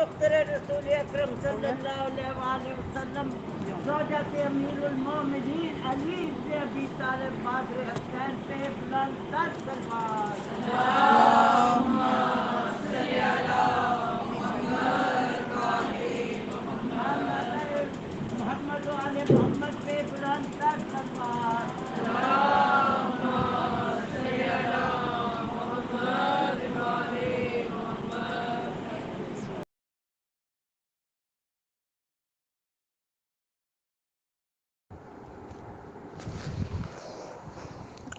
دختر رسول اکرم صلی اللہ علیہ وآلہ وسلم زوجات امیر المومنین علی بن ابی طالب بادر حسین پہ بلند تر سلوات محمد و آل محمد پہ بلند تر سلوات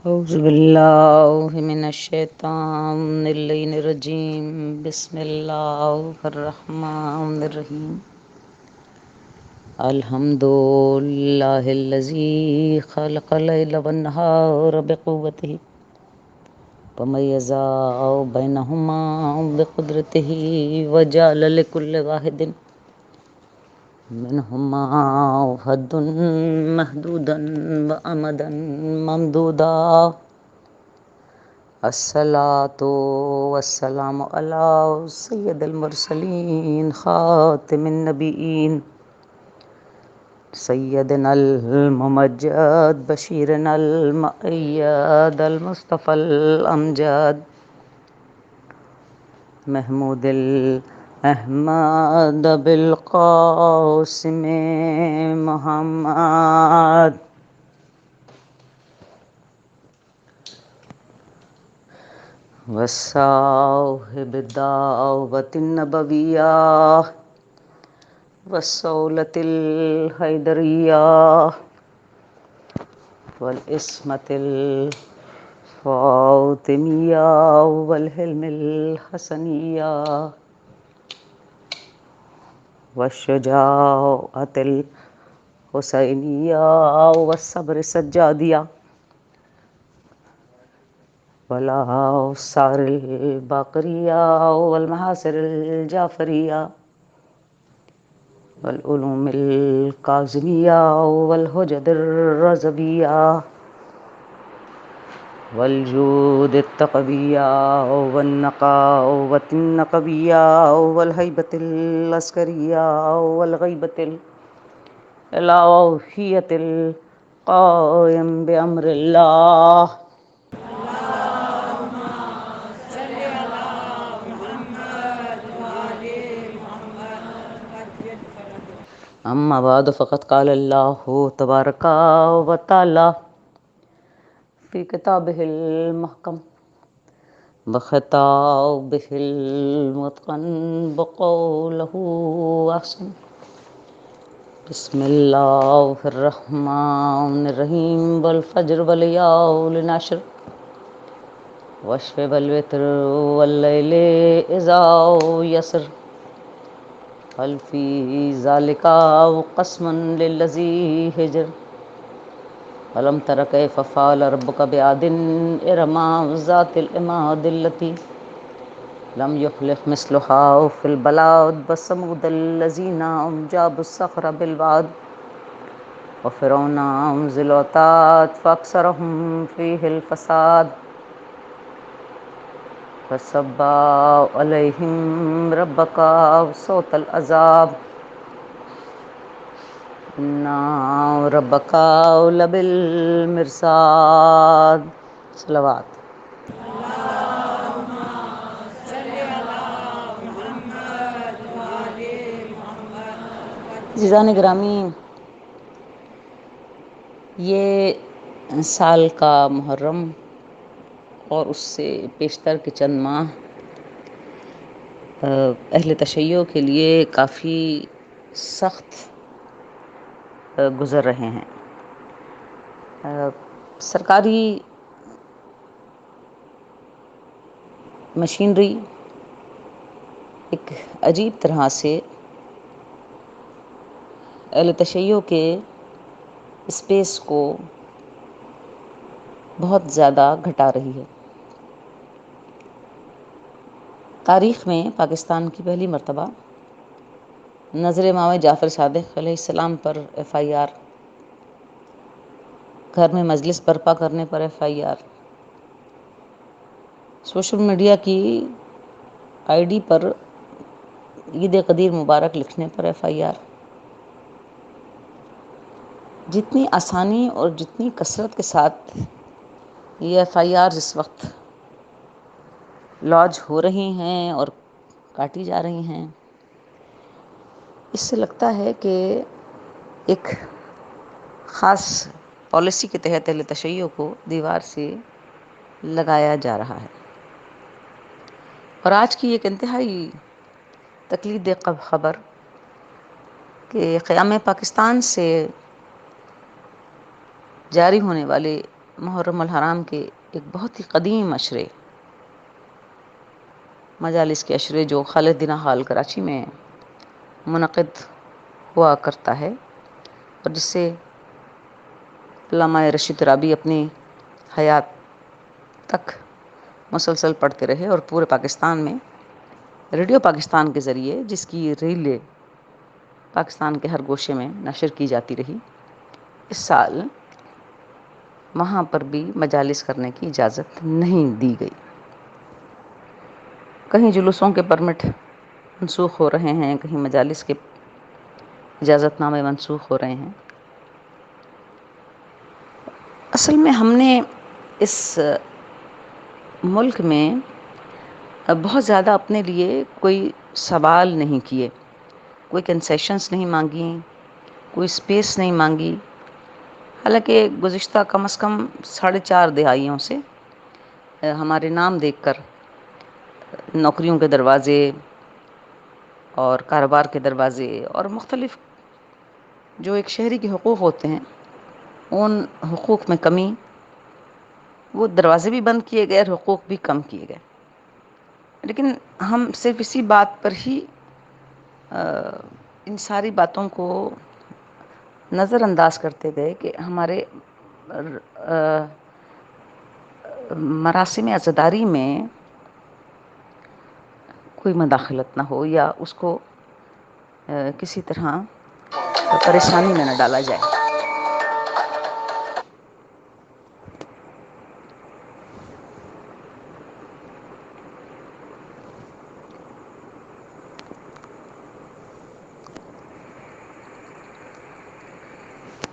اعوذ باللہ من الشیطان اللعین الرجیم بسم اللہ الرحمن الرحیم الحمد للہ الذی خلق اللیل والنہار بقوتہ ومیز بینہما بقدرتہ وجعل لکل واحد منہما حدا محدودا وامدا ممدودا الصلاة والسلام علی سید المرسلین خاتم النبیین سیدنا الممجد بشیرنا المؤید المصطفى الامجد محمود احمد بالقاسم محمد وصاحب الدعوة النبوية والصولة الحیدریہ والعصمة الفاطمیہ والحلم الحسنیہ والشجاعة الحسینیہ والصبر السجادیہ والآثار الباقریہ والمحاصر الجعفریہ والعلوم الکاظمیہ والحجج الرضویہ والجود التقویہ والنقاوة النقویہ والہیبة العسکریہ والغیبة الالوہیة القائم بأمر اللہ اما بعد فقد قال اللہ تبارک و تعالی فی کتابہ المحکم وخطابہ المتقن وقولہ احسن بسم اللہ الرحمن الرحیم والفجر والیال العشر والشفع والوتر واللیل اذا یسر هل فی ذلک قسم للذی حجر ألم تر كيف فعل ربك بعاد إرم ذات العماد التي لم يخلق مثلها في البلاد وثمود الذين جابوا الصخر بالواد وفرعون ذي الأوتاد فأكثرهم فيه الفساد فصب عليهم ربك صوت العذاب إن ربك لبالمرصاد صلوات عزیزان گرامی، یہ سال کا محرم اور اس سے پیشتر کے چند ماہ اہل تشیع کے لیے کافی سخت گزر رہے ہیں۔ سرکاری مشینری ایک عجیب طرح سے اہل تشیع کے اسپیس کو بہت زیادہ گھٹا رہی ہے۔ تاریخ میں پاکستان کی پہلی مرتبہ نظر امام جعفر صادق علیہ السلام پر ایف آئی آر، گھر میں مجلس برپا کرنے پر F I R, social media کی آئی ڈی پر عید قدیر مبارک لکھنے پر FIR، جتنی آسانی اور جتنی کثرت کے ساتھ یہ FIR اس وقت لانچ ہو رہی ہیں اور کاٹی جا رہی ہیں، اس سے لگتا ہے کہ ایک خاص پالیسی کے تحت اہل تشیع کو دیوار سے لگایا جا رہا ہے۔ اور آج کی ایک انتہائی تکلیف دہ خبر کہ قیام پاکستان سے جاری ہونے والے محرم الحرام کے ایک بہت ہی قدیم عشرے، مجالس کے عشرے جو خالد دینہ ہال کراچی میں منعقد ہوا کرتا ہے اور جس سے علامہ رشید رابی اپنی حیات تک مسلسل پڑھتے رہے اور پورے پاکستان میں ریڈیو پاکستان کے ذریعے جس کی ریلیں پاکستان کے ہر گوشے میں نشر کی جاتی رہی، اس سال وہاں پر بھی مجالس کرنے کی اجازت نہیں دی گئی۔ کہیں جلوسوں کے پرمٹ منسوخ ہو رہے ہیں، کہیں مجالس کے اجازت نامے منسوخ ہو رہے ہیں۔ اصل میں ہم نے اس ملک میں بہت زیادہ اپنے لیے کوئی سوال نہیں کیے، کوئی کنسیشنز نہیں مانگی، کوئی اسپیس نہیں مانگی، حالانکہ گزشتہ کم از کم 4.5 دہائیوں سے ہمارے نام دیکھ کر نوکریوں کے دروازے اور کاروبار کے دروازے اور مختلف جو ایک شہری کے حقوق ہوتے ہیں ان حقوق میں کمی، وہ دروازے بھی بند کیے گئے اور حقوق بھی کم کیے گئے۔ لیکن ہم صرف اسی بات پر ہی ان ساری باتوں کو نظر انداز کرتے گئے کہ ہمارے مراسم عزاداری میں کوئی مداخلت نہ ہو یا اس کو کسی طرح پریشانی میں نہ ڈالا جائے۔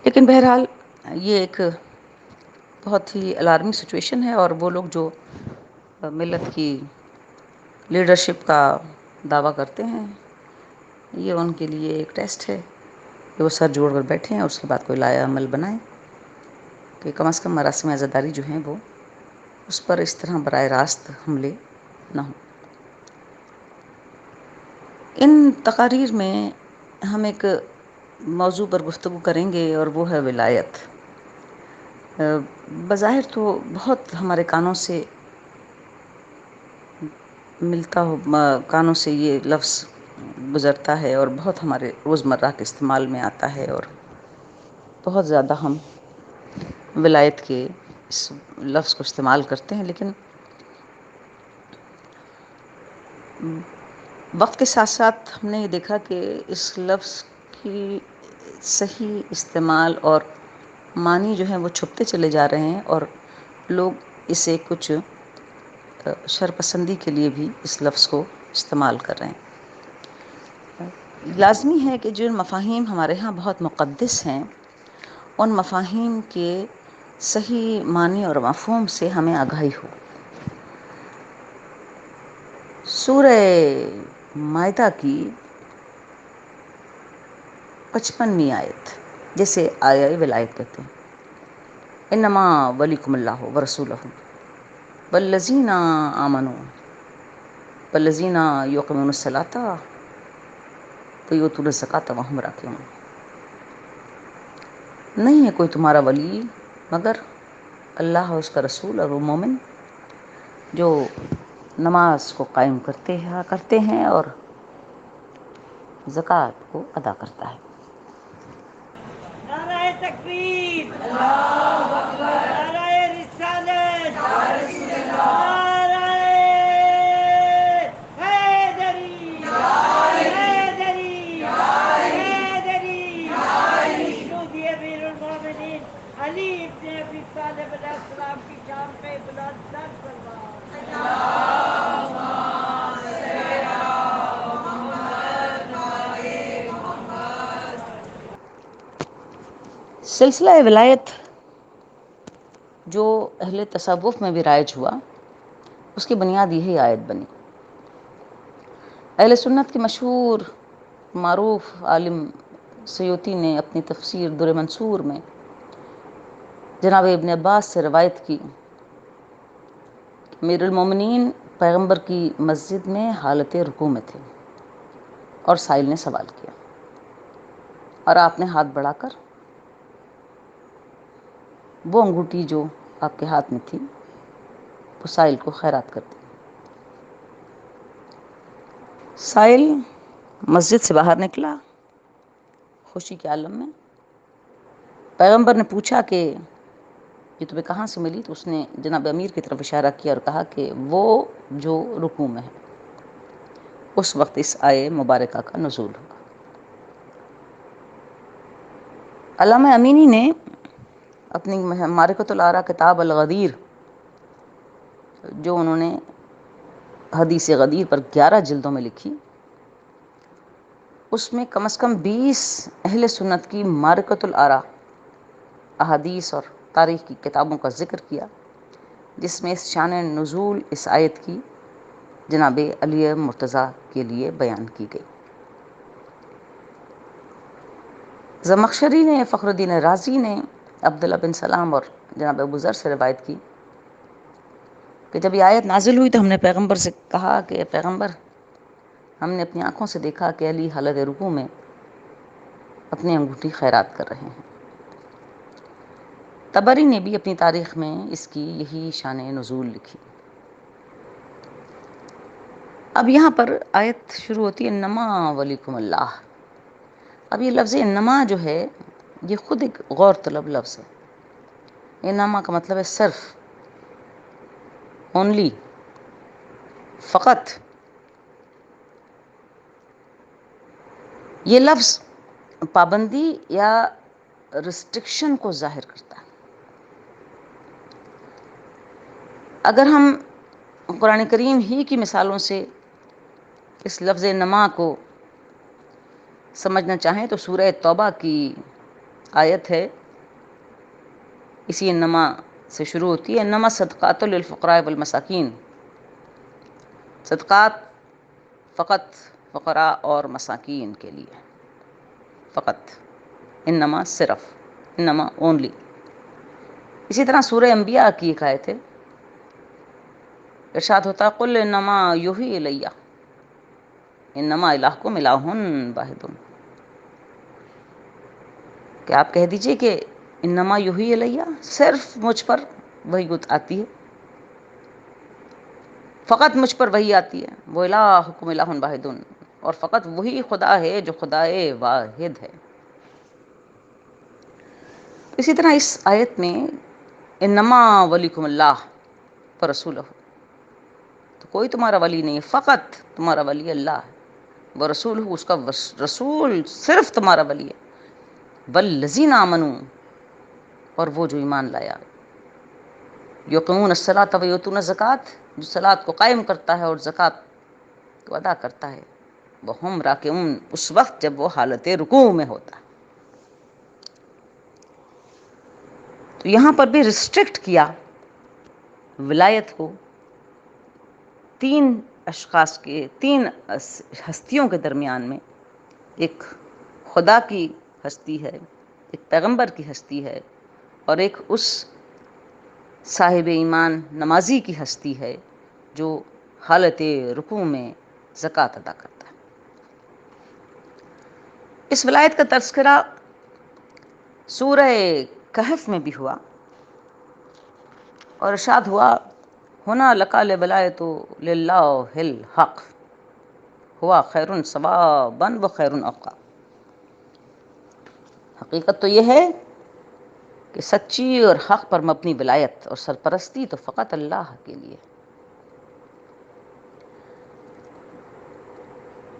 لیکن بہرحال یہ ایک بہت ہی الارمنگ سچویشن ہے، اور وہ لوگ جو ملت کی لیڈرشپ کا دعویٰ کرتے ہیں، یہ ان کے لیے ایک ٹیسٹ ہے کہ وہ سر جوڑ کر بیٹھیں اور اس کے بعد کوئی لائحہ عمل بنائیں کہ کم از کم مراسم عزاداری جو ہیں وہ اس پر اس طرح براہ راست حملے نہ ہوں۔ ان تقاریر میں ہم ایک موضوع پر گفتگو کریں گے اور وہ ہے ولایت۔ بظاہر تو بہت ہمارے کانوں سے ملتا ہو، کانوں سے یہ لفظ گزرتا ہے اور بہت ہمارے روزمرہ کے استعمال میں آتا ہے، اور بہت زیادہ ہم ولایت کے اس لفظ کو استعمال کرتے ہیں، لیکن وقت کے ساتھ ساتھ ہم نے یہ دیکھا کہ اس لفظ کی صحیح استعمال اور معنی جو ہیں وہ چھپتے چلے جا رہے ہیں، اور لوگ اسے کچھ شرپسندی کے لیے بھی اس لفظ کو استعمال کر رہے ہیں۔ لازمی ہے کہ جو مفاہیم ہمارے ہاں بہت مقدس ہیں، ان مفاہیم کے صحیح معنی اور مفہوم سے ہمیں آگاہی ہو۔ سورہ مائدہ کی 55ویں آیت، جیسے آیہ ولایت کہتے ہیں، انما ولیکم اللہ ورسولہ والذین آمنوا والذین یقیمون الصلاۃ ویؤتون الزکاۃ وہم راکعون۔ نہیں ہے کوئی تمہارا ولی مگر اللہ اور اس کا رسول اور وہ مومن جو نماز کو قائم کرتے ہیں اور زکوٰۃ کو ادا کرتا ہے۔ نعرہ تکبیر، اللہ اکبر، نعرہ رسالت، نعرہ حیدری، حیدری، حیدری، مودی امیر المومنین علی ابن ابی طالب علیہ السلام کی شان پہ بلند تر سلوات۔ سلسلہ ولایت جو اہل تصوف میں بھی رائج ہوا، اس کی بنیاد یہی آیت بنی۔ اہل سنت کے مشہور معروف عالم سیوطی نے اپنی تفسیر در منصور میں جناب ابن عباس سے روایت کی، امیر المومنین پیغمبر کی مسجد میں حالت رکوع میں تھے اور سائل نے سوال کیا اور آپ نے ہاتھ بڑھا کر وہ انگوٹھی جو آپ کے ہاتھ میں تھی وہ سائل کو خیرات کر دی۔ سائل مسجد سے باہر نکلا خوشی کے عالم میں۔ پیغمبر نے پوچھا کہ یہ تمہیں کہاں سے ملی؟ تو اس نے جناب امیر کی طرف اشارہ کیا اور کہا کہ وہ جو رکوع میں ہے۔ اس وقت اس آیے مبارکہ کا نزول ہوا۔ علامہ امینی نے اپنی معرکۃ الآراء کتاب الغدیر، جو انہوں نے حدیث غدیر پر 11 جلدوں میں لکھی، اس میں کم از کم 20 اہل سنت کی معرکۃ الآراء احادیث اور تاریخ کی کتابوں کا ذکر کیا، جس میں اس شان نزول اس آیت کی جناب علی مرتضیٰ کے لیے بیان کی گئی۔ زمخشری نے، فخر الدین رازی نے عبداللہ بن سلام اور جناب ابو ذر سے روایت کی کہ جب یہ آیت نازل ہوئی تو ہم نے پیغمبر سے کہا کہ پیغمبر، ہم نے اپنی آنکھوں سے دیکھا کہ علی حالت رکوع میں اپنی انگوٹھی خیرات کر رہے ہیں۔ طبری نے بھی اپنی تاریخ میں اس کی یہی شان نزول لکھی۔ اب یہاں پر آیت شروع ہوتی ہے انما ولیکم اللہ۔ اب یہ لفظ انما جو ہے یہ خود ایک غور طلب لفظ ہے۔ انما کا مطلب ہے صرف، اونلی، فقط۔ یہ لفظ پابندی یا ریسٹرکشن کو ظاہر کرتا ہے۔ اگر ہم قرآن کریم ہی کی مثالوں سے اس لفظ نما کو سمجھنا چاہیں تو سورہ توبہ کی آیت ہے، اسی انما سے شروع ہوتی ہے، انما صدقات للفقراء والمساکین۔ صدقات فقط فقراء اور مساکین کے لیے، فقط، انما صرف، انما اونلی۔ اسی طرح سورہ انبیاء کی ایک آیت ہے، ارشاد ہوتا ہے قل انما یوحی الیہ، انما الہکم الہ واحد، کہ آپ کہہ دیجئے کہ انما یوحی الیہ، صرف مجھ پر وحی آتی ہے، فقط مجھ پر وحی آتی ہے، وہ الہکم الہ واحد، اور فقط وہی خدا ہے جو خدا واحد ہے۔ اسی طرح اس آیت میں انما ولیکم اللہ ورسولہ، تو کوئی تمہارا ولی نہیں ہے، فقط تمہارا ولی اللہ ہے، ورسولہ، اس کا رسول صرف تمہارا ولی ہے، والذین آمنوا، اور وہ جو ایمان لایا، یقیمون الصلاۃ ویؤتون الزکوٰۃ، جو صلاۃ کو قائم کرتا ہے اور زکوٰۃ کو ادا کرتا ہے، وہم راکعون، اس وقت جب وہ حالت رکوع میں ہوتا ہے۔ تو یہاں پر بھی ریسٹرکٹ کیا ولایت کو تین اشخاص کے، تین ہستیوں کے درمیان میں، ایک خدا کی ہستی ہے، ایک پیغمبر کی ہستی ہے، اور ایک اس صاحب ایمان نمازی کی ہستی ہے جو حالت رکوع میں زکوٰۃ ادا کرتا ہے۔ اس ولایت کا تذکرہ سورہ کہف میں بھی ہوا اور ارشاد ہوا ہونا لکا الولایۃ للہ الحق ہوا خیر ثوابا و خیر عقبا۔ حقیقت تو یہ ہے کہ سچی اور حق پر مبنی ولایت اور سرپرستی تو فقط اللہ کے لیے،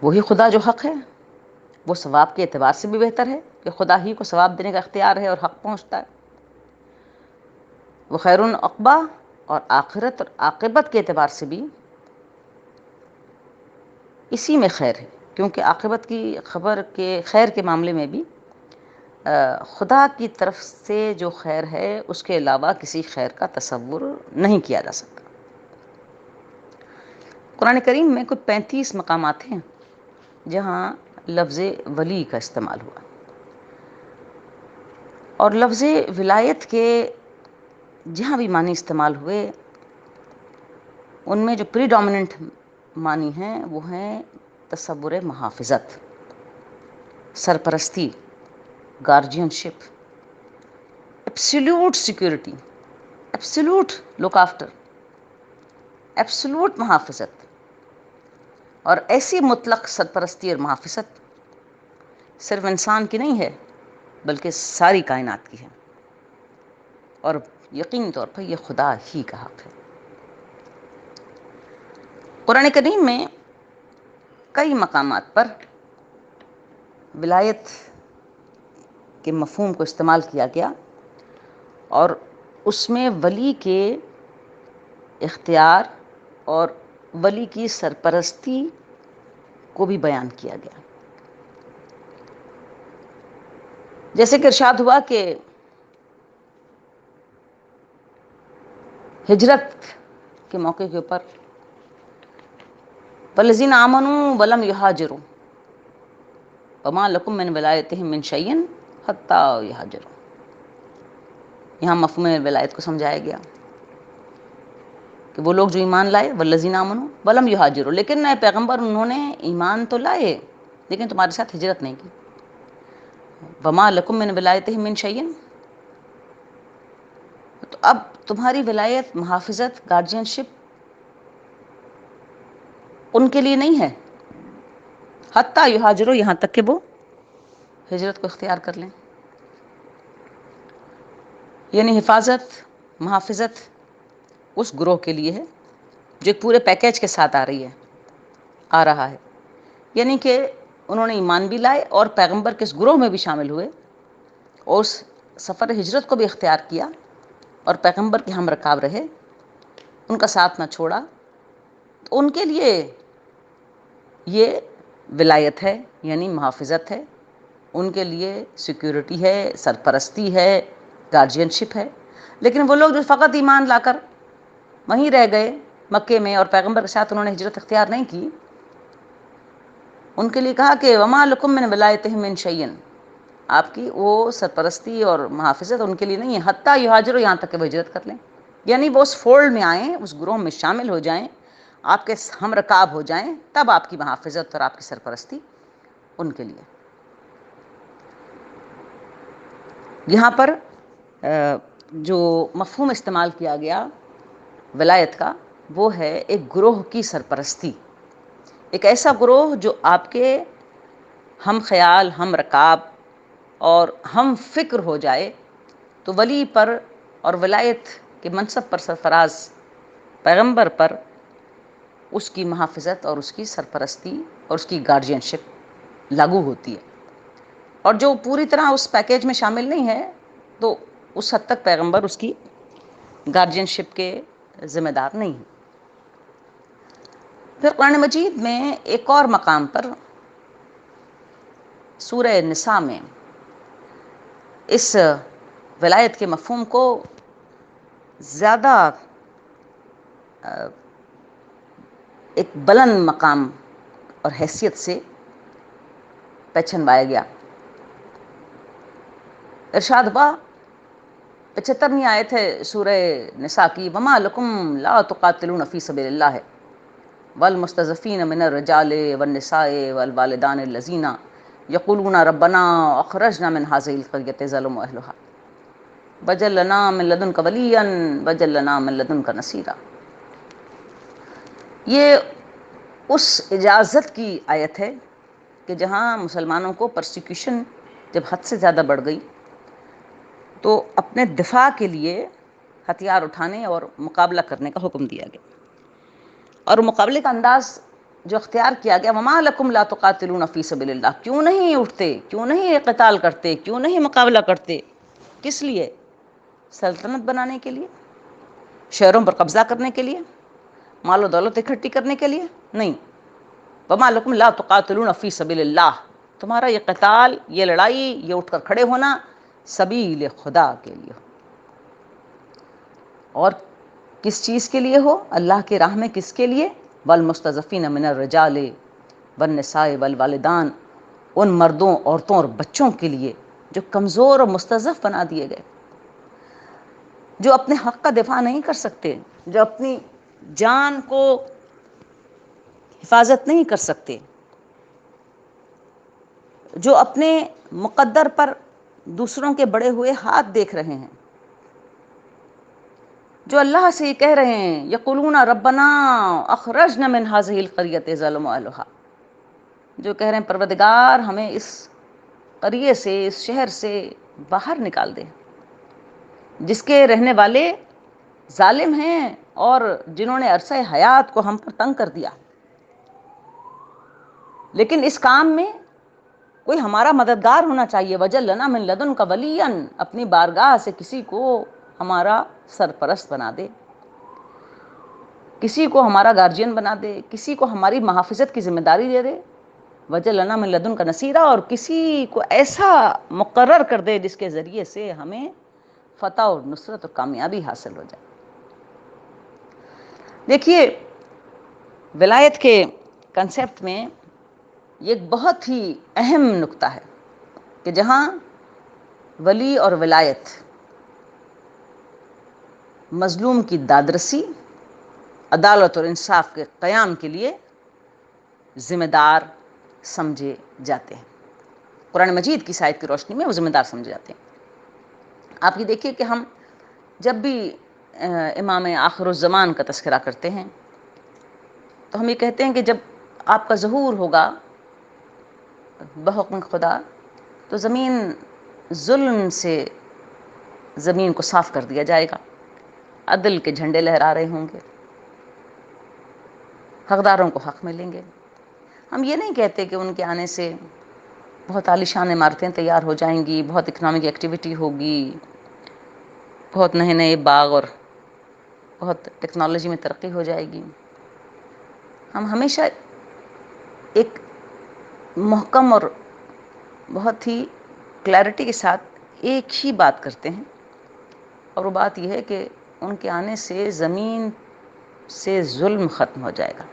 وہی خدا جو حق ہے، وہ ثواب کے اعتبار سے بھی بہتر ہے کہ خدا ہی کو ثواب دینے کا اختیار ہے اور حق پہنچتا ہے، وہ خیر عقبا، اور آخرت اور عاقبت کے اعتبار سے بھی اسی میں خیر ہے، کیونکہ عاقبت کی خبر کے خیر کے معاملے میں بھی خدا کی طرف سے جو خیر ہے اس کے علاوہ کسی خیر کا تصور نہیں کیا جا سکتا۔ قرآن کریم میں کچھ 35 مقامات ہیں جہاں لفظ ولی کا استعمال ہوا، اور لفظ ولایت کے جہاں بھی معنی استعمال ہوئے ان میں جو پریڈومیننٹ معنی ہیں وہ ہیں تصور محافظت، سرپرستی، guardianship, absolute security, absolute look after, absolute محافظت، اور ایسی مطلق سرپرستی اور محافظت صرف انسان کی نہیں ہے بلکہ ساری کائنات کی ہے، اور یقینی طور پر یہ خدا ہی کا حق ہے۔ قرآن کریم میں کئی مقامات پر ولایت کے مفہوم کو استعمال کیا گیا، اور اس میں ولی کے اختیار اور ولی کی سرپرستی کو بھی بیان کیا گیا۔ جیسے کہ ارشاد ہوا کہ ہجرت کے موقع کے اوپر والذین آمنوا ولم یہاجروا وما لکم من ولایتہم من شیء حتی یہاجروا، یہاں مفہوم ولایت کو سمجھایا گیا کہ وہ لوگ جو ایمان لائے، والذین آمنوا ولم یہاجروا، لیکن اے پیغمبر انہوں نے ایمان تو لائے لیکن تمہارے ساتھ ہجرت نہیں کی۔ وما لکم من ولایتہم من شیء، تو اب تمہاری ولایت، محافظت، گارجین شپ ان کے لیے نہیں ہے حتیٰ یہاجروا، یہاں تک کہ وہ ہجرت کو اختیار کر لیں۔ یعنی حفاظت، محافظت اس گروہ کے لیے ہے جو ایک پورے پیکیج کے ساتھ آ رہا ہے، یعنی کہ انہوں نے ایمان بھی لائے اور پیغمبر کے اس گروہ میں بھی شامل ہوئے اور اس سفر ہجرت کو بھی اختیار کیا اور پیغمبر کے ہم رکاب رہے، ان کا ساتھ نہ چھوڑا، تو ان کے لیے یہ ولایت ہے، یعنی محافظت ہے، ان کے لیے سیکیورٹی ہے، سرپرستی ہے، گارجین شپ ہے۔ لیکن وہ لوگ جو فقط ایمان لا کر وہیں رہ گئے مکے میں اور پیغمبر کے ساتھ انہوں نے ہجرت اختیار نہیں کی، ان کے لیے کہا کہ وما لکم من ولایتہم من شیء، آپ کی وہ سرپرستی اور محافظت ان کے لیے نہیں ہے حتیٰ یہاجروا، یہاں تک کہ وہ ہجرت کر لیں، یعنی وہ اس فولڈ میں آئیں، اس گروہ میں شامل ہو جائیں، آپ کے ہم رکاب ہو جائیں، تب آپ کی محافظت اور آپ کی سرپرستی ان کے لیے۔ یہاں پر جو مفہوم استعمال کیا گیا ولایت کا وہ ہے ایک گروہ کی سرپرستی، ایک ایسا گروہ جو آپ کے ہم خیال، ہم رکاب اور ہم فکر ہو جائے، تو ولی پر اور ولایت کے منصب پر سرفراز پیغمبر پر اس کی محافظت اور اس کی سرپرستی اور اس کی گارجین شپ لاگو ہوتی ہے، اور جو پوری طرح اس پیکیج میں شامل نہیں ہے تو اس حد تک پیغمبر اس کی گارجین شپ کے ذمہ دار نہیں ہیں۔ پھر قرآن مجید میں ایک اور مقام پر سورہ نساء میں اس ولایت کے مفہوم کو زیادہ ایک بلند مقام اور حیثیت سے پہچنوایا گیا۔ ارشاد ہوا، 75ویں آیت ہے سورہ نساء کی، وما لکم لا تقاتلون فی سبیل اللہ والمستضعفین من الرجال والنساء والوالدان الذین یقولون ربنا اخرجنا من هذه القرية ظلم اهلها واجعل لنا من لدنك ولیا واجعل لنا من لدنك نصیرا۔ یہ اس اجازت کی آیت ہے کہ جہاں مسلمانوں کو پرسیکیوشن جب حد سے زیادہ بڑھ گئی تو اپنے دفاع کے لیے ہتھیار اٹھانے اور مقابلہ کرنے کا حکم دیا گیا، اور مقابلے کا انداز جو اختیار کیا گیا، وما لکم لا تقاتلون فی سبیل اللہ، کیوں نہیں اٹھتے، کیوں نہیں قتال کرتے، کیوں نہیں مقابلہ کرتے، کس لیے؟ سلطنت بنانے کے لیے، شہروں پر قبضہ کرنے کے لیے، مال و دولت اکٹھی کرنے کے لیے نہیں۔ وما لکم لا تقاتلون فی سبیل اللہ، تمہارا یہ قتال، یہ لڑائی، یہ اٹھ کر کھڑے ہونا سبیل خدا کے لیے ہو، اور کس چیز کے لیے ہو؟ اللہ کی راہ میں. کس کے لیے؟ والمستضعفین من الرجال والنساء والوالدان، ان مردوں، عورتوں اور بچوں کے لیے جو کمزور اور مستضعف بنا دیے گئے، جو اپنے حق کا دفاع نہیں کر سکتے، جو اپنی جان کو حفاظت نہیں کر سکتے، جو اپنے مقدر پر دوسروں کے بڑے ہوئے ہاتھ دیکھ رہے ہیں، جو اللہ سے یہ کہہ رہے ہیں یقولون ربنا اخرجنا من هذه القرية ظلم اهلها، جو کہہ رہے ہیں پروردگار ہمیں اس قریے سے، اس شہر سے باہر نکال دے جس کے رہنے والے ظالم ہیں اور جنہوں نے عرصہ حیات کو ہم پر تنگ کر دیا. لیکن اس کام میں کوئی ہمارا مددگار ہونا چاہیے. وجعل لنا من لدنک ولیا، اپنی بارگاہ سے کسی کو ہمارا سرپرست بنا دے، کسی کو ہمارا گارجین بنا دے، کسی کو ہماری محافظت کی ذمہ داری دے دے. وجعل لنا من لدنک نصیرا، اور کسی کو ایسا مقرر کر دے جس کے ذریعے سے ہمیں فتح اور نصرت اور کامیابی حاصل ہو جائے. دیکھیے، ولایت کے کنسیپٹ میں یہ ایک بہت ہی اہم نقطہ ہے کہ جہاں ولی اور ولایت مظلوم کی دادرسی، عدالت اور انصاف کے قیام کے لیے ذمہ دار سمجھے جاتے ہیں. قرآن مجید کی آیت کی روشنی میں وہ ذمہ دار سمجھے جاتے ہیں. آپ یہ دیکھیے کہ ہم جب بھی امام آخر الزمان کا تذکرہ کرتے ہیں تو ہم یہ کہتے ہیں کہ جب آپ کا ظہور ہوگا بحکم خدا تو زمین ظلم سے زمین کو صاف کر دیا جائے گا، عدل کے جھنڈے لہرا رہے ہوں گے، حقداروں کو حق ملیں گے. ہم یہ نہیں کہتے کہ ان کے آنے سے بہت عالیشان عمارتیں تیار ہو جائیں گی، بہت اکنامک ایکٹیویٹی ہوگی، بہت نئے نئے باغ اور بہت ٹیکنالوجی میں ترقی ہو جائے گی. ہم ہمیشہ ایک محکم اور بہت ہی کلیئرٹی کے ساتھ ایک ہی بات کرتے ہیں، اور وہ بات یہ ہے کہ ان کے آنے سے زمین سے ظلم ختم ہو جائے گا،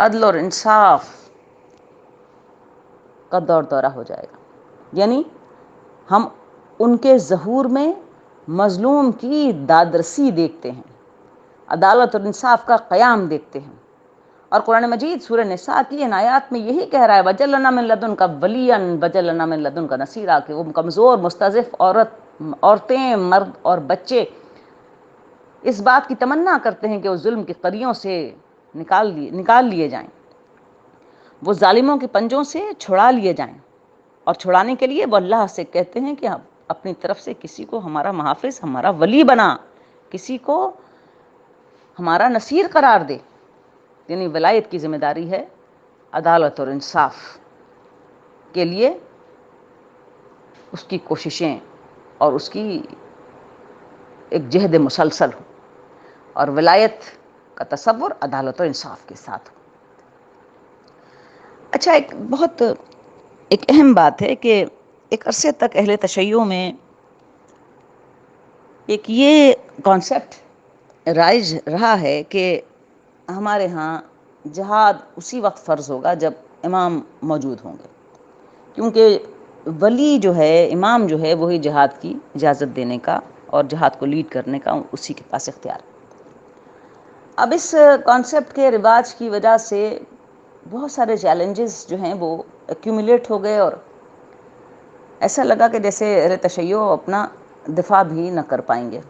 عدل اور انصاف کا دور دورہ ہو جائے گا. یعنی ہم ان کے ظہور میں مظلوم کی دادرسی دیکھتے ہیں، عدالت اور انصاف کا قیام دیکھتے ہیں. اور قرآن مجید سورہ نساء کی ان آیات میں یہی کہہ رہا ہے وَجَعَلْ لَنَا مِن لَدُنْكَ وَلِيًّا وَجَعَلْ لَنَا مِن لَدُنْكَ نَصِيرًا، کہ وہ کمزور، مستضعف عورتیں، مرد اور بچے اس بات کی تمنا کرتے ہیں کہ وہ ظلم کی قریوں سے نکال لیے جائیں، وہ ظالموں کے پنجوں سے چھڑا لیے جائیں. اور چھڑانے کے لیے وہ اللہ سے کہتے ہیں کہ ہم اپنی طرف سے کسی کو ہمارا محافظ، ہمارا ولی بنا، کسی کو ہمارا نصیر قرار دے. یعنی ولایت کی ذمہ داری ہے عدالت اور انصاف کے لیے اس کی کوششیں اور اس کی ایک جہد مسلسل ہو، اور ولایت کا تصور عدالت اور انصاف کے ساتھ ہو. اچھا، ایک بہت ایک اہم بات ہے کہ ایک عرصے تک اہل تشیع میں ایک یہ کانسیپٹ رائج رہا ہے کہ ہمارے ہاں جہاد اسی وقت فرض ہوگا جب امام موجود ہوں گے، کیونکہ ولی جو ہے، امام جو ہے، وہی جہاد کی اجازت دینے کا اور جہاد کو لیڈ کرنے کا اسی کے پاس اختیار. اب اس کانسیپٹ کے رواج کی وجہ سے بہت سارے چیلنجز جو ہیں وہ ایکیومولیٹ ہو گئے، اور ایسا لگا کہ جیسے اہل تشیع اپنا دفاع بھی نہ کر پائیں گے،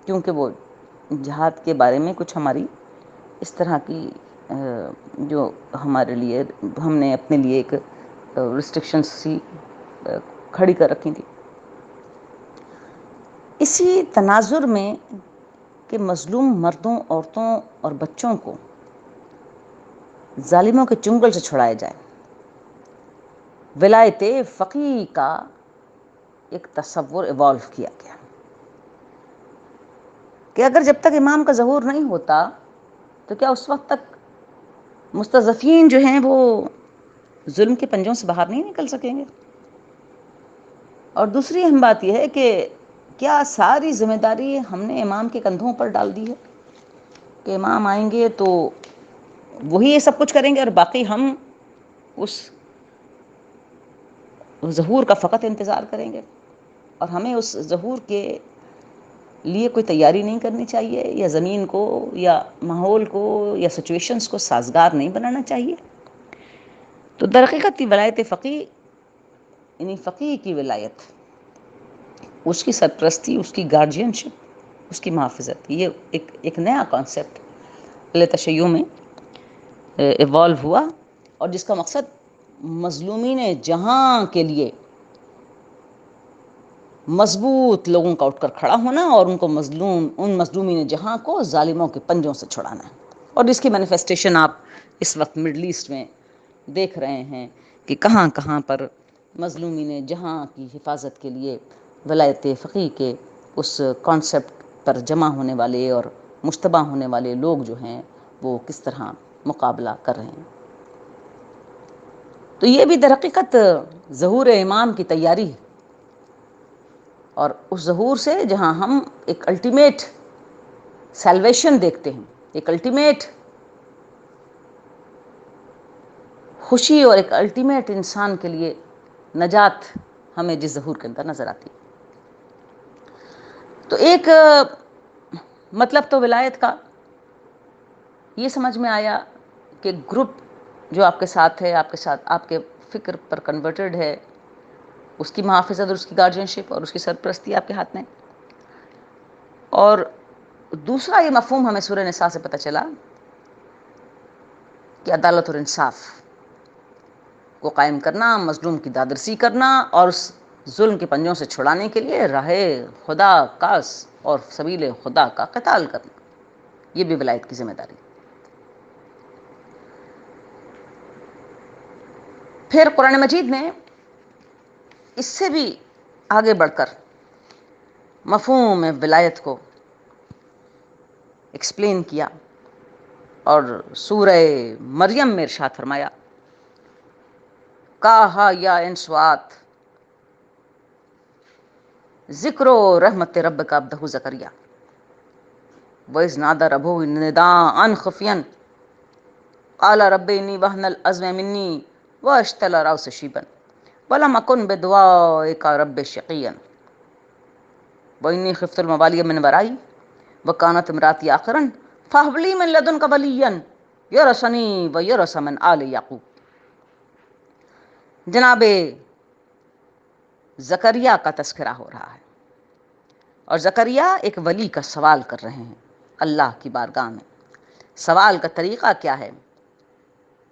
کیونکہ وہ جہاد کے بارے میں کچھ ہماری اس طرح کی جو ہمارے لیے ہم نے اپنے لیے ایک ریسٹرکشنز سی کھڑی کر رکھی تھی. اسی تناظر میں کہ مظلوم مردوں، عورتوں اور بچوں کو ظالموں کے چنگل سے چھڑایا جائے، ولایت فقیہ کا ایک تصور ایوالو کیا گیا کہ اگر جب تک امام کا ظہور نہیں ہوتا تو کیا اس وقت تک مستضعفین جو ہیں وہ ظلم کے پنجوں سے باہر نہیں نکل سکیں گے. اور دوسری اہم بات یہ ہے کہ کیا ساری ذمہ داری ہم نے امام کے کندھوں پر ڈال دی ہے کہ امام آئیں گے تو وہی یہ سب کچھ کریں گے اور باقی ہم اس ظہور کا فقط انتظار کریں گے، اور ہمیں اس ظہور کے لیے کوئی تیاری نہیں کرنی چاہیے، یا زمین کو یا ماحول کو یا سچویشنز کو سازگار نہیں بنانا چاہیے. تو درحقیقت یہ ولایت فقیہ، یعنی فقیہ کی ولایت، اس کی سرپرستی، اس کی گارڈینشپ، اس کی محافظت، یہ ایک نیا کانسیپٹ تشیع میں ایوالو ہوا، اور جس کا مقصد مظلومین جہاں کے لیے مضبوط لوگوں کا اٹھ کر کھڑا ہونا، اور ان مظلومین جہاں کو ظالموں کے پنجوں سے چھڑانا ہے. اور اس کی مینیفیسٹیشن آپ اس وقت مڈل ایسٹ میں دیکھ رہے ہیں کہ کہاں کہاں پر مظلومین جہاں کی حفاظت کے لیے ولایت فقیہ کے اس کانسیپٹ پر جمع ہونے والے اور مجتمع ہونے والے لوگ جو ہیں وہ کس طرح مقابلہ کر رہے ہیں. تو یہ بھی درحقیقت ظہور امام کی تیاری ہے، اور اس ظہور سے جہاں ہم ایک الٹیمیٹ سیلویشن دیکھتے ہیں، ایک الٹیمیٹ خوشی اور ایک الٹیمیٹ انسان کے لیے نجات ہمیں جس ظہور کے اندر نظر آتی ہے. تو ایک مطلب تو ولایت کا یہ سمجھ میں آیا کہ گروپ جو آپ کے ساتھ ہے، آپ کے فکر پر کنورٹڈ ہے، اس کی محافظت اور اس کی گارڈینشپ اور اس کی سرپرستی آپ کے ہاتھ میں. اور دوسرا یہ مفہوم ہمیں سورہ نساء سے پتہ چلا کہ عدالت اور انصاف کو قائم کرنا، مظلوم کی دادرسی کرنا، اور اس ظلم کے پنجوں سے چھڑانے کے لیے راہ خدا کا اور سبیل خدا کا قتال کرنا، یہ بھی ولایت کی ذمہ داری. پھر قرآن مجید نے اس سے بھی آگے بڑھ کر مفہوم ولایت کو ایکسپلین کیا، اور سورہ مریم میں ارشاد فرمایا کہا یا انسوات ذکر و رحمت رب کا عبدہ زکریا وَإِذْ نَادَى رَبَّهُ نِدَاءً خَفِيًّا قَالَ رَبِّ إِنِّي وَهَنَ الْعَظْمُ مِنِّي وَاشْتَعَلَ الرَّأْسُ شَيْبًا وَلَمْ أَكُنْ بِدُعَائِكَ رَبِّ شَقِيًّا وَإِنِّي خِفْتُ الْمَوَالِيَ مِنْ وَرَائِي وَكَانَتِ امْرَأَتِي عَاقِرًا فَهَبْ لِي مِن لَّدُنكَ وَلِيًّا يَرِثُنِي وَيَرِثُ مِنْ آلِ یعقوب. جناب زکریا کا تذکرہ ہو رہا ہے، اور زکریا ایک ولی کا سوال کر رہے ہیں اللہ کی بارگاہ میں. سوال کا طریقہ کیا ہے؟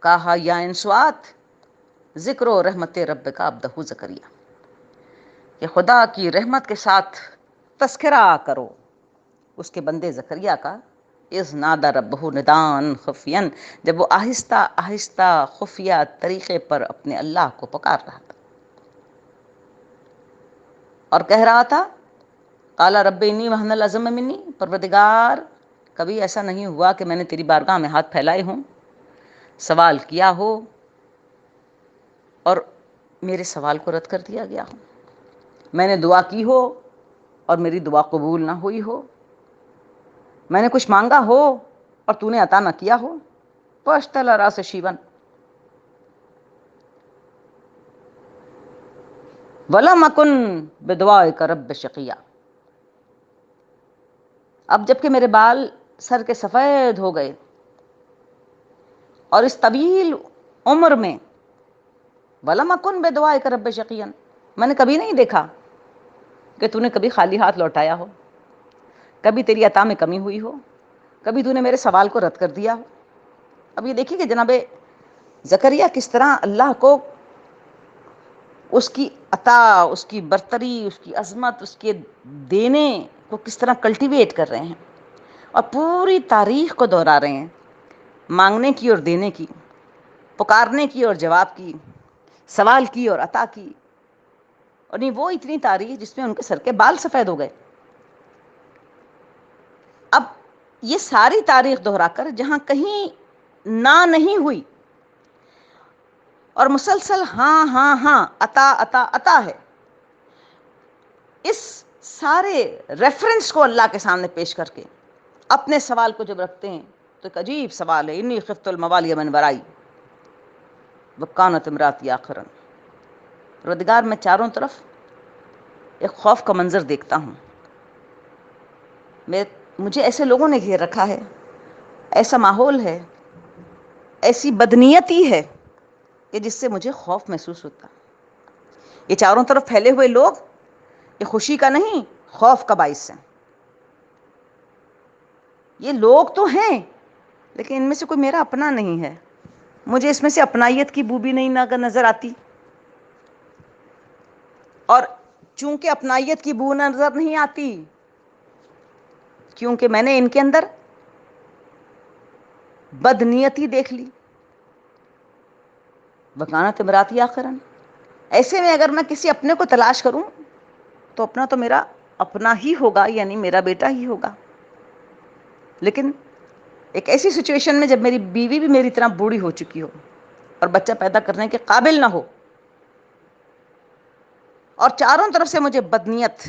کہا یا انسوات ذکر و رحمت رب کا عبدہ زکریا، کہ خدا کی رحمت کے ساتھ تذکرہ کرو اس کے بندے زکریا کا. اذ نادى ربه نداء خفيا، جب وہ آہستہ آہستہ خفیہ طریقے پر اپنے اللہ کو پکار رہا تھا اور کہہ رہا تھا قال رب انی وهن العظم منی، پروردگار کبھی ایسا نہیں ہوا کہ میں نے تیری بارگاہ میں ہاتھ پھیلائے ہوں، سوال کیا ہو اور میرے سوال کو رد کر دیا گیا ہو، میں نے دعا کی ہو اور میری دعا قبول نہ ہوئی ہو، میں نے کچھ مانگا ہو اور تو نے عطا نہ کیا ہو. فاشتعل رأس شیبا وَلَمْ أَكُنْ بِدُعَائِكَ رَبِّ شَقِيًّا. اب جب کہ میرے بال سر کے سفید ہو گئے اور اس طویل عمر میں وَلَمْ أَكُنْ بِدُعَائِكَ رَبِّ شَقِيًّا، میں نے کبھی نہیں دیکھا کہ تو نے کبھی خالی ہاتھ لوٹایا ہو، کبھی تیری عطا میں کمی ہوئی ہو، کبھی تو نے میرے سوال کو رد کر دیا ہو. اب یہ دیکھیے کہ جناب زکریا کس طرح اللہ کو اس کی عطا، اس کی برتری، اس کی عظمت، اس کے دینے کو کس طرح کلٹیویٹ کر رہے ہیں، اور پوری تاریخ کو دہرا رہے ہیں، مانگنے کی اور دینے کی، پکارنے کی اور جواب کی، سوال کی اور عطا کی. اور نہیں وہ اتنی تاریخ جس میں ان کے سر کے بال سفید ہو گئے. اب یہ ساری تاریخ دہرا کر جہاں کہیں نہ نہیں ہوئی اور مسلسل ہاں ہاں ہاں عطا عطا عطا ہے. اس سارے ریفرنس کو اللہ کے سامنے پیش کر کے اپنے سوال کو جب رکھتے ہیں تو ایک عجیب سوال ہے. انی خفت الموالی من ورائی وکانت امراتی آخرا. پروردگار میں چاروں طرف ایک خوف کا منظر دیکھتا ہوں. مجھے ایسے لوگوں نے گھیر رکھا ہے، ایسا ماحول ہے، ایسی بدنیتی ہے کہ جس سے مجھے خوف محسوس ہوتا. یہ چاروں طرف پھیلے ہوئے لوگ یہ خوشی کا نہیں، خوف کا باعث ہیں. یہ لوگ تو ہیں لیکن ان میں سے کوئی میرا اپنا نہیں ہے. مجھے اس میں سے اپنائیت کی بو بھی نہیں نظر آتی. اور چونکہ اپنائیت کی بو نظر نہیں آتی کیونکہ میں نے ان کے اندر بدنیتی دیکھ لی. وکانت امراتی آخرا. ایسے میں اگر میں کسی اپنے کو تلاش کروں تو اپنا تو میرا اپنا ہی ہوگا، یعنی میرا بیٹا ہی ہوگا. لیکن ایک ایسی سچویشن میں جب میری بیوی بھی میری طرح بوڑھی ہو چکی ہو اور بچہ پیدا کرنے کے قابل نہ ہو اور چاروں طرف سے مجھے بدنیت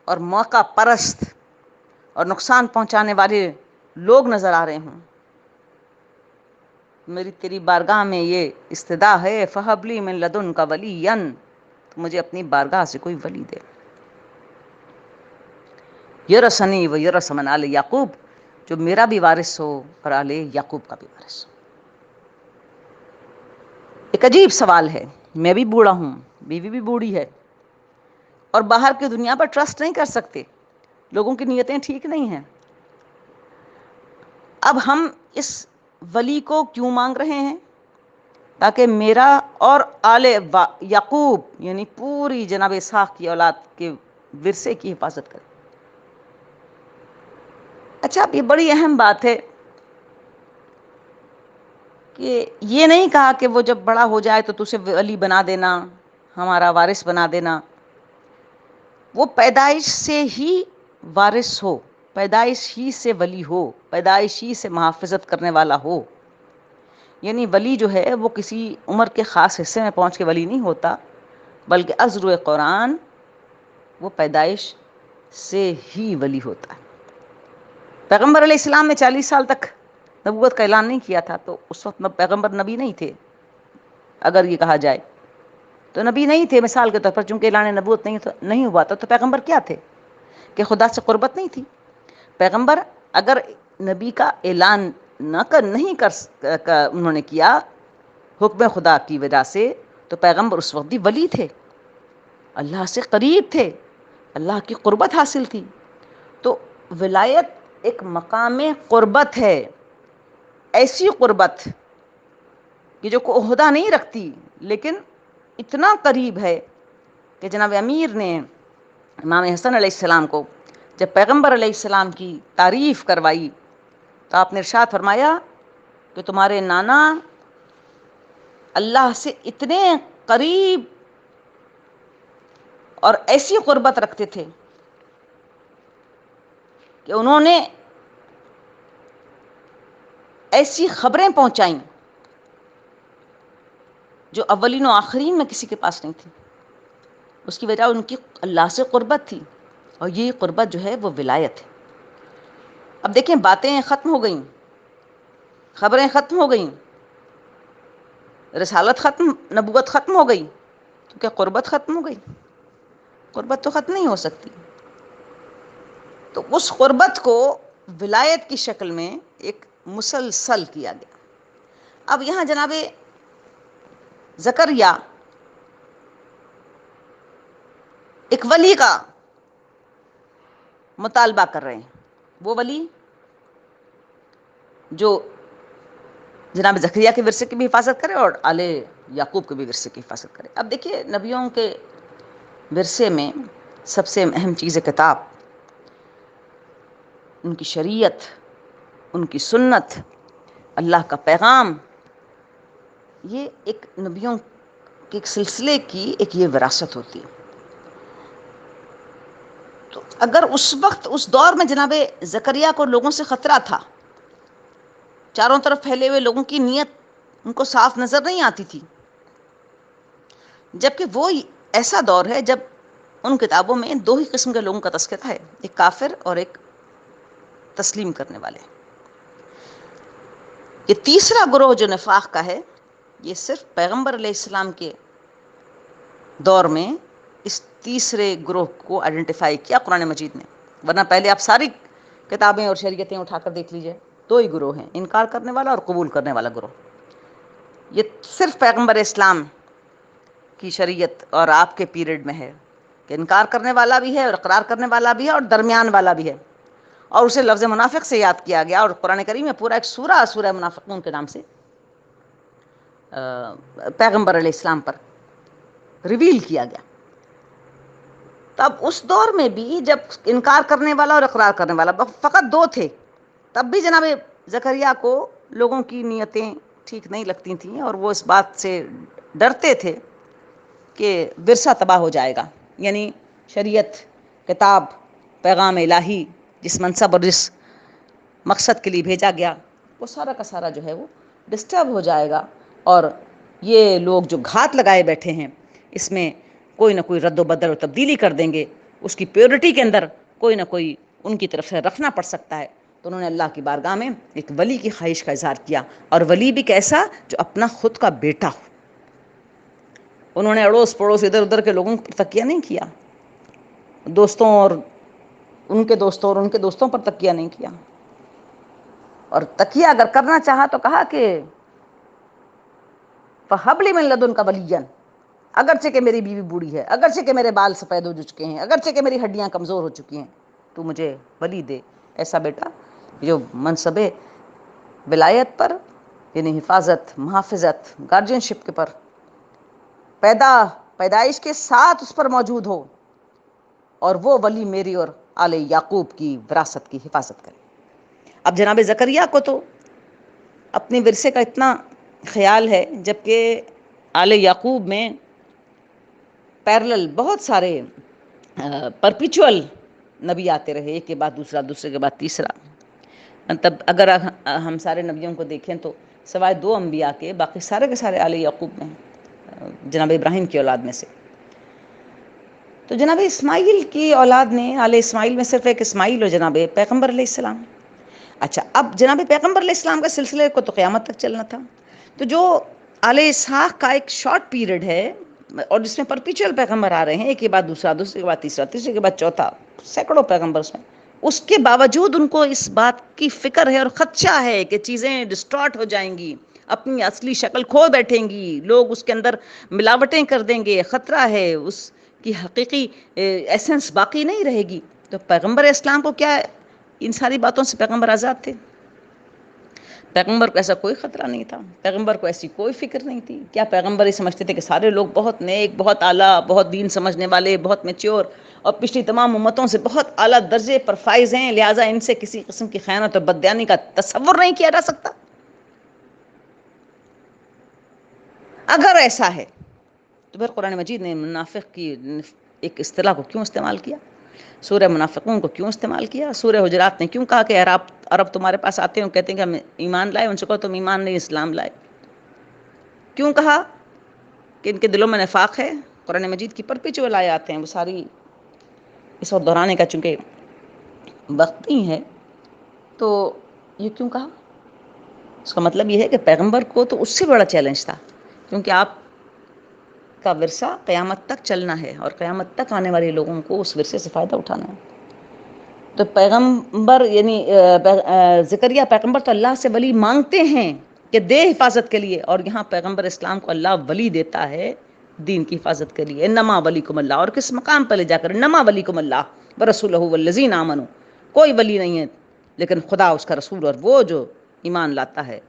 اور موقع پرست اور نقصان پہنچانے والے لوگ نظر آ رہے ہوں، میری تیری بارگاہ میں یہ استدعا ہے فہب لی من لدنک ولیا، تو مجھے اپنی بارگاہ سے کوئی ولی دے. یرثنی و یرث من آل یعقوب، جو میرا بھی وارث ہو اور آل یعقوب کا بھی وارث ہو. ایک عجیب سوال ہے. میں بھی بوڑھا ہوں، بیوی بھی بوڑھی ہے، اور باہر کی دنیا پر ٹرسٹ نہیں کر سکتے. لوگوں کی نیتیں ٹھیک نہیں ہیں. اب ہم اس ولی کو کیوں مانگ رہے ہیں؟ تاکہ میرا اور آل یعقوب یعنی پوری جناب اسحاق کی اولاد کے ورثے کی حفاظت کرے. اچھا، اب یہ بڑی اہم بات ہے کہ یہ نہیں کہا کہ وہ جب بڑا ہو جائے تو اسے ولی بنا دینا، ہمارا وارث بنا دینا. وہ پیدائش سے ہی وارث ہو، پیدائش ہی سے ولی ہو، پیدائش ہی سے محافظت کرنے والا ہو. یعنی ولی جو ہے وہ کسی عمر کے خاص حصے میں پہنچ کے ولی نہیں ہوتا، بلکہ از روئے قرآن وہ پیدائش سے ہی ولی ہوتا ہے. پیغمبر علیہ السلام نے 40 سال تک نبوت کا اعلان نہیں کیا تھا، تو اس وقت پیغمبر نبی نہیں تھے. اگر یہ کہا جائے تو نبی نہیں تھے مثال کے طور پر، چونکہ اعلان نبوت نہیں ہوا تھا. تو پیغمبر کیا تھے کہ خدا سے قربت نہیں تھی. پیغمبر اگر نبی کا اعلان انہوں نے کیا حکم خدا کی وجہ سے، تو پیغمبر اس وقت بھی ولی تھے، اللہ سے قریب تھے، اللہ کی قربت حاصل تھی. تو ولایت ایک مقام قربت ہے، ایسی قربت کہ جو کوئی عہدہ نہیں رکھتی لیکن اتنا قریب ہے کہ جناب امیر نے امام حسن علیہ السلام کو جب پیغمبر علیہ السلام کی تعریف کروائی تو آپ نے ارشاد فرمایا کہ تمہارے نانا اللہ سے اتنے قریب اور ایسی قربت رکھتے تھے کہ انہوں نے ایسی خبریں پہنچائیں جو اولین و آخرین میں کسی کے پاس نہیں تھی. اس کی وجہ ان کی اللہ سے قربت تھی، اور یہ قربت جو ہے وہ ولایت ہے. اب دیکھیں، باتیں ختم ہو گئیں، خبریں ختم ہو گئیں، رسالت ختم، نبوت ختم ہو گئی، تو کیا قربت ختم ہو گئی؟ قربت تو ختم نہیں ہو سکتی. تو اس قربت کو ولایت کی شکل میں ایک مسلسل کیا گیا. اب یہاں جناب زکریا ایک ولی کا مطالبہ کر رہے ہیں. وہ ولی جو جناب زکریا کے ورثے کی بھی حفاظت کرے اور آل یعقوب کے بھی ورثے کی حفاظت کرے. اب دیکھیے، نبیوں کے ورثے میں سب سے اہم چیز ہے کتاب، ان کی شریعت، ان کی سنت، اللہ کا پیغام. یہ ایک نبیوں کے ایک سلسلے کی ایک یہ وراثت ہوتی ہے. تو اگر اس وقت اس دور میں جناب زکریا کو لوگوں سے خطرہ تھا، چاروں طرف پھیلے ہوئے لوگوں کی نیت ان کو صاف نظر نہیں آتی تھی، جبکہ وہ ایسا دور ہے جب ان کتابوں میں دو ہی قسم کے لوگوں کا تذکرہ ہے، ایک کافر اور ایک تسلیم کرنے والے۔ یہ تیسرا گروہ جو نفاق کا ہے، یہ صرف پیغمبر علیہ السلام کے دور میں اس تیسرے گروہ کو آئیڈینٹیفائی کیا قرآن مجید نے، ورنہ پہلے آپ ساری کتابیں اور شریعتیں اٹھا کر دیکھ لیجئے، دو ہی گروہ ہیں، انکار کرنے والا اور قبول کرنے والا گروہ۔ یہ صرف پیغمبر اسلام کی شریعت اور آپ کے پیریڈ میں ہے کہ انکار کرنے والا بھی ہے اور اقرار کرنے والا بھی ہے اور درمیان والا بھی ہے، اور اسے لفظ منافق سے یاد کیا گیا، اور قرآن کریم میں پورا ایک سورہ منافقون کے نام سے پیغمبر علیہ السلام پر ریویل کیا گیا۔ تب اس دور میں بھی جب انکار کرنے والا اور اقرار کرنے والا فقط دو تھے، تب بھی جناب زکریا کو لوگوں کی نیتیں ٹھیک نہیں لگتی تھیں، اور وہ اس بات سے ڈرتے تھے کہ ورثہ تباہ ہو جائے گا، یعنی شریعت، کتاب، پیغام الہی جس منصب اور جس مقصد کے لیے بھیجا گیا، وہ سارا کا سارا جو ہے وہ ڈسٹرب ہو جائے گا، اور یہ لوگ جو گھات لگائے بیٹھے ہیں اس میں کوئی نہ کوئی رد و بدل اور تبدیلی کر دیں گے، اس کی پیورٹی کے اندر کوئی نہ کوئی ان کی طرف سے رکھنا پڑ سکتا ہے۔ تو انہوں نے اللہ کی بارگاہ میں ایک ولی کی خواہش کا اظہار کیا، اور ولی بھی کیسا؟ جو اپنا خود کا بیٹا ہو۔ انہوں نے اڑوس پڑوس ادھر ادھر کے لوگوں پر تکیہ نہیں کیا، دوستوں اور ان کے دوستوں پر تکیہ نہیں کیا، اور تکیہ اگر کرنا چاہا تو کہا کہ فَهَبْ لِي مِن لَدُنْكَ وَلِيًّا، اگرچہ کہ میری بیوی بوڑھی ہے، اگرچہ کہ میرے بال سفید ہو چکے ہیں، اگرچہ کہ میری ہڈیاں کمزور ہو چکی ہیں، تو مجھے ولی دے، ایسا بیٹا جو منصب ولایت پر، یعنی حفاظت، محافظت، گارڈینشپ کے پر پیدائش کے ساتھ اس پر موجود ہو، اور وہ ولی میری اور آل یعقوب کی وراثت کی حفاظت کرے۔ اب جناب زکریا کو تو اپنے ورثے کا اتنا خیال ہے، جبکہ آل یعقوب میں پیرلل بہت سارے پرپیچول نبی آتے رہے، ایک کے بعد دوسرا، دوسرے کے بعد تیسرا۔ تب اگر ہم سارے نبیوں کو دیکھیں تو سوائے دو انبیاء کے باقی سارے کے سارے آل یعقوب میں ہیں، جناب ابراہیم کی اولاد میں سے۔ تو جناب اسماعیل کی اولاد نے، آل اسماعیل میں صرف ایک اسماعیل اور جناب پیغمبر علیہ السلام۔ اچھا، اب جناب پیغمبر علیہ السلام کے سلسلے کو تو قیامت تک چلنا تھا، تو جو آل اسحاق کا ایک شارٹ پیریڈ ہے اور جس میں پرپیچول پیغمبر آ رہے ہیں، ایک کے بعد دوسرا، دوسرے کے بعد تیسرا، تیسرے کے بعد چوتھا، سینکڑوں پیغمبرس میں، اس کے باوجود ان کو اس بات کی فکر ہے اور خدشہ ہے کہ چیزیں ڈسٹارٹ ہو جائیں گی، اپنی اصلی شکل کھو بیٹھیں گی، لوگ اس کے اندر ملاوٹیں کر دیں گے، خطرہ ہے، اس کی حقیقی ایسنس باقی نہیں رہے گی۔ تو پیغمبر اسلام کو کیا، ان ساری باتوں سے پیغمبر آزاد تھے، پیغمبر کو ایسا کوئی خطرہ نہیں تھا، پیغمبر کو ایسی کوئی فکر نہیں تھی۔ کیا پیغمبر یہ سمجھتے تھے کہ سارے لوگ بہت نیک، بہت اعلیٰ، بہت دین سمجھنے والے، بہت میچور، اور پچھلی تمام امتوں سے بہت اعلیٰ درجے پر فائز ہیں، لہٰذا ان سے کسی قسم کی خیانت اور بددیانی کا تصور نہیں کیا جا سکتا؟ اگر ایسا ہے تو پھر قرآن مجید نے منافق کی ایک اصطلاح کو کیوں استعمال کیا؟ سورہ منافقون کو کیوں استعمال کیا؟ سورہ حجرات نے کیوں کہا کہ عرب تمہارے پاس آتے ہیں، کہتے ہیں کہ ہم ایمان لائے، ان سے کہو تم ایمان نہیں اسلام لائے؟ کیوں کہا کہ ان کے دلوں میں نفاق ہے؟ قرآن مجید کی پرپیچول آیات ہیں، وہ ساری اس وقت دہرانے کا چونکہ وقت نہیں ہے، تو یہ کیوں کہا؟ اس کا مطلب یہ ہے کہ پیغمبر کو تو اس سے بڑا چیلنج تھا، کیونکہ آپ کا ورثہ قیامت تک چلنا ہے، اور قیامت تک آنے والے لوگوں کو اس ورثے سے فائدہ اٹھانا ہے۔ تو پیغمبر یعنی زکریا پیغمبر تو اللہ سے ولی مانگتے ہیں کہ دے حفاظت کے لیے، اور یہاں پیغمبر اسلام کو اللہ ولی دیتا ہے دین کی حفاظت کے لیے۔ انما ولیکم اللہ، اور کس مقام پر لے جا کر انما ولیکم اللہ ورسولہ والذین آمنوا، کوئی ولی نہیں ہے لیکن خدا، اس کا رسول، اور وہ جو ایمان لاتا ہے،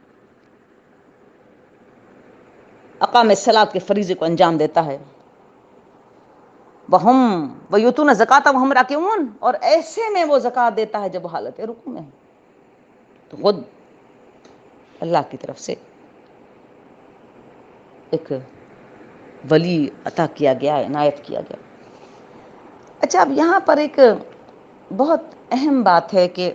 اقام الصلاۃ کے فریضے کو انجام دیتا ہے، وَيُؤْتُونَ الزَّکاۃَ وَهُمْ رَاکعُونَ، اور ایسے میں وہ زکوٰۃ دیتا ہے جب وہ حالت رکوع میں ہے۔ تو خود اللہ کی طرف سے ایک ولی عطا کیا گیا، عنایت کیا گیا۔ اچھا، اب یہاں پر ایک بہت اہم بات ہے کہ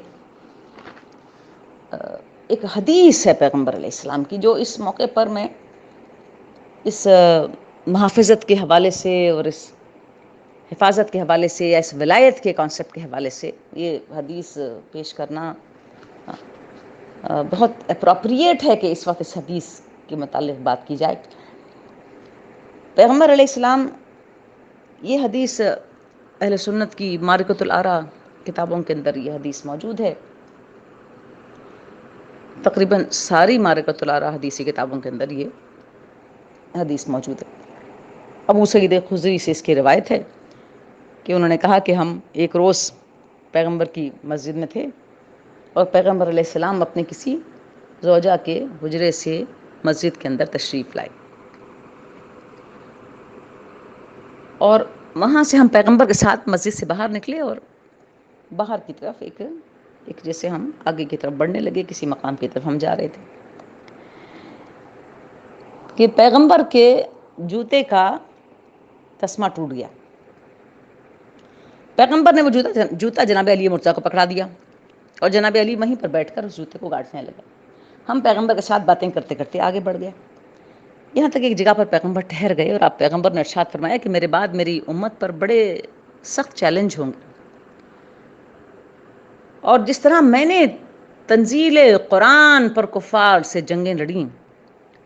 ایک حدیث ہے پیغمبر علیہ السلام کی، جو اس موقع پر میں اس محافظت کے حوالے سے اور اس حفاظت کے حوالے سے یا اس ولایت کے کانسیپٹ کے حوالے سے یہ حدیث پیش کرنا بہت اپروپریٹ ہے کہ اس وقت اس حدیث کے متعلق بات کی جائے۔ پیغمبر علیہ السلام، یہ حدیث اہل سنت کی معرکۃ الآراء کتابوں کے اندر یہ حدیث موجود ہے، تقریباً ساری معرکۃ الآراء حدیثی کتابوں کے اندر یہ حدیث موجود ہے۔ ابو سعید خدری سے اس کی روایت ہے کہ انہوں نے کہا کہ ہم ایک روز پیغمبر کی مسجد میں تھے اور پیغمبر علیہ السلام اپنے کسی زوجہ کے حجرے سے مسجد کے اندر تشریف لائے، اور وہاں سے ہم پیغمبر کے ساتھ مسجد سے باہر نکلے اور باہر کی طرف ایک جیسے ہم آگے کی طرف بڑھنے لگے، کسی مقام کی طرف ہم جا رہے تھے کہ پیغمبر کے جوتے کا تسمہ ٹوٹ گیا۔ پیغمبر نے وہ جوتا جناب علی مرتضیٰ کو پکڑا دیا اور جناب علی وہیں پر بیٹھ کر اس جوتے کو گاڑنے لگا۔ ہم پیغمبر کے ساتھ باتیں کرتے کرتے آگے بڑھ گئے، یہاں تک ایک جگہ پر پیغمبر ٹھہر گئے اور آپ پیغمبر نے ارشاد فرمایا کہ میرے بعد میری امت پر بڑے سخت چیلنج ہوں گے، اور جس طرح میں نے تنزیل قرآن پر کفار سے جنگیں لڑیں،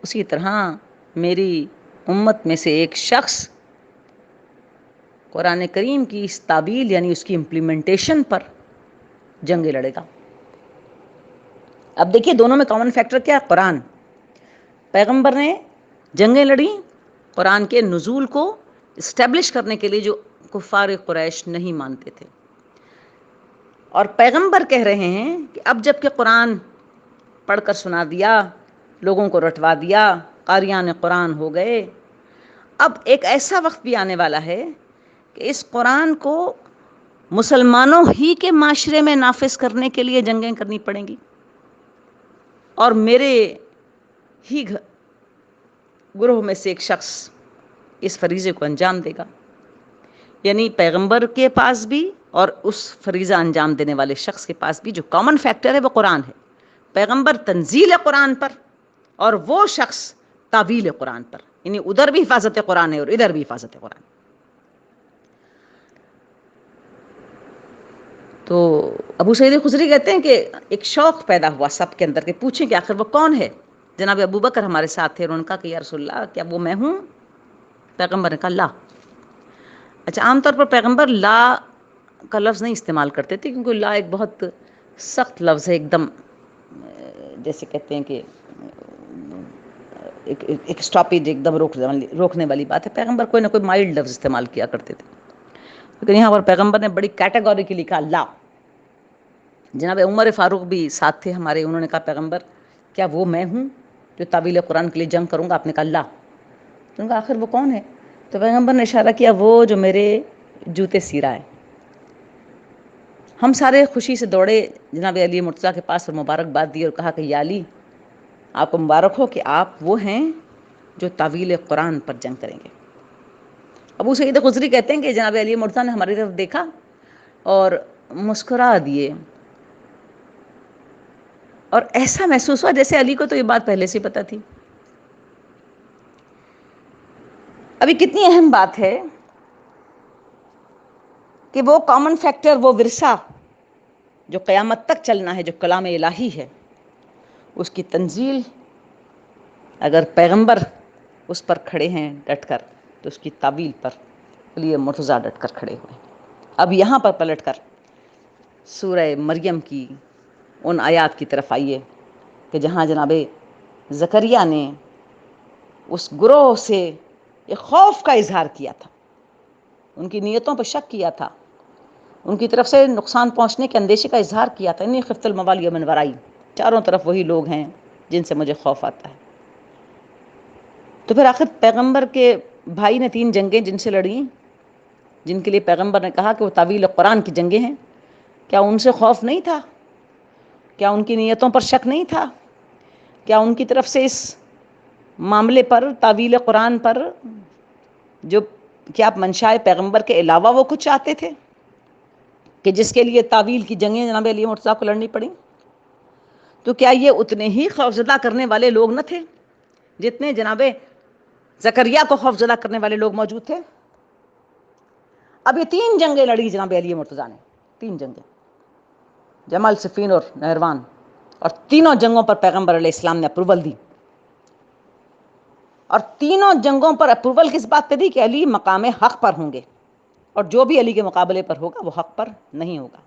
اسی طرح میری امت میں سے ایک شخص قرآن کریم کی اس تعبیل یعنی اس کی امپلیمنٹیشن پر جنگیں لڑے گا۔ اب دیکھیے دونوں میں کامن فیکٹر کیا ہے؟ قرآن۔ پیغمبر نے جنگیں لڑیں قرآن کے نزول کو اسٹیبلش کرنے کے لیے جو کفار قریش نہیں مانتے تھے، اور پیغمبر کہہ رہے ہیں کہ اب جب کہ قرآن پڑھ کر سنا دیا، لوگوں کو رٹوا دیا، قاریان قرآن ہو گئے، اب ایک ایسا وقت بھی آنے والا ہے کہ اس قرآن کو مسلمانوں ہی کے معاشرے میں نافذ کرنے کے لیے جنگیں کرنی پڑیں گی، اور میرے ہی گروہ میں سے ایک شخص اس فریضے کو انجام دے گا۔ یعنی پیغمبر کے پاس بھی اور اس فریضہ انجام دینے والے شخص کے پاس بھی جو کامن فیکٹر ہے وہ قرآن ہے۔ پیغمبر تنزیل قرآن پر اور وہ شخص تعویل قرآن پر، یعنی ادھر بھی حفاظت قرآن ہے اور ادھر بھی حفاظت قرآن۔ تو ابو سعید خدری کہتے ہیں کہ ایک شوق پیدا ہوا سب کے اندر کہ پوچھیں کہ آخر وہ کون ہے۔ جناب ابو بکر ہمارے ساتھ تھے اور انہوں نے کہا کہ یا رسول اللہ کیا وہ میں ہوں؟ پیغمبر نے کہا لا۔ اچھا، عام طور پر پیغمبر لا کا لفظ نہیں استعمال کرتے تھے کیونکہ لا ایک بہت سخت لفظ ہے، ایک دم جیسے کہتے ہیں کہ ایک اسٹاپیج، ایک دم روکنے والی بات ہے۔ پیغمبر کوئی نہ کوئی مائلڈ لفظ استعمال کیا کرتے تھے، لیکن یہاں پر پیغمبر نے بڑی کیٹیگوریکلی کہا لا۔ جناب عمر فاروق بھی ساتھ تھے ہمارے، انہوں نے کہا پیغمبر کیا وہ میں ہوں جو تعویل قرآن کے لیے جنگ کروں گا؟ آپ نے کہا لا۔ تو ان کا آخر وہ کون ہے؟ تو پیغمبر نے اشارہ کیا وہ جو میرے جوتے سی رہا ہے۔ ہم سارے خوشی سے دوڑے جناب علی مرتضیٰ کے پاس اور مبارکباد دی اور کہا کہ یا علی، آپ کو مبارک ہو کہ آپ وہ ہیں جو تعویل قرآن پر جنگ کریں گے۔ ابو سعید خدری کہتے ہیں کہ جناب علی مرتضیٰ نے ہماری طرف دیکھا اور مسکرا دیے، اور ایسا محسوس ہوا جیسے علی کو تو یہ بات پہلے سے پتہ تھی۔ ابھی کتنی اہم بات ہے کہ وہ کامن فیکٹر، وہ ورثہ جو قیامت تک چلنا ہے، جو کلام الہی ہے، اس کی تنزیل اگر پیغمبر اس پر کھڑے ہیں ڈٹ کر، تو اس کی تعویل پر علی مرتضیٰ ڈٹ کر کھڑے ہوئے۔ اب یہاں پر پلٹ کر سورہ مریم کی ان آیات کی طرف آئیے کہ جہاں جناب زکریا نے اس گروہ سے ایک خوف کا اظہار کیا تھا، ان کی نیتوں پر شک کیا تھا، ان کی طرف سے نقصان پہنچنے کے اندیشے کا اظہار کیا تھا۔ انی خفت الموالی من ورائی، چاروں طرف وہی لوگ ہیں جن سے مجھے خوف آتا ہے۔ تو پھر آخر پیغمبر کے بھائی نے 3 جنگیں جن سے لڑیں، جن کے لیے پیغمبر نے کہا کہ وہ تعویل قرآن کی جنگیں ہیں، کیا ان سے خوف نہیں تھا؟ کیا ان کی نیتوں پر شک نہیں تھا؟ کیا ان کی طرف سے اس معاملے پر، تعویل قرآن پر، جو کیا منشائے پیغمبر کے علاوہ وہ کچھ چاہتے تھے کہ جس کے لیے تعویل کی جنگیں جناب علی مرتضیٰ کو لڑنی پڑیں؟ تو کیا یہ اتنے ہی خوفزدہ کرنے والے لوگ نہ تھے جتنے جناب زکریا کو خوفزدہ کرنے والے لوگ موجود تھے؟ اب یہ 3 جنگیں لڑی جناب علی مرتضیٰ نے، 3 جنگیں، جمل، صفین اور نہروان، اور تینوں جنگوں پر پیغمبر علیہ السلام نے اپروول دی، اور تینوں جنگوں پر اپروول کس بات پہ دی کہ علی مقام حق پر ہوں گے، اور جو بھی علی کے مقابلے پر ہوگا وہ حق پر نہیں ہوگا۔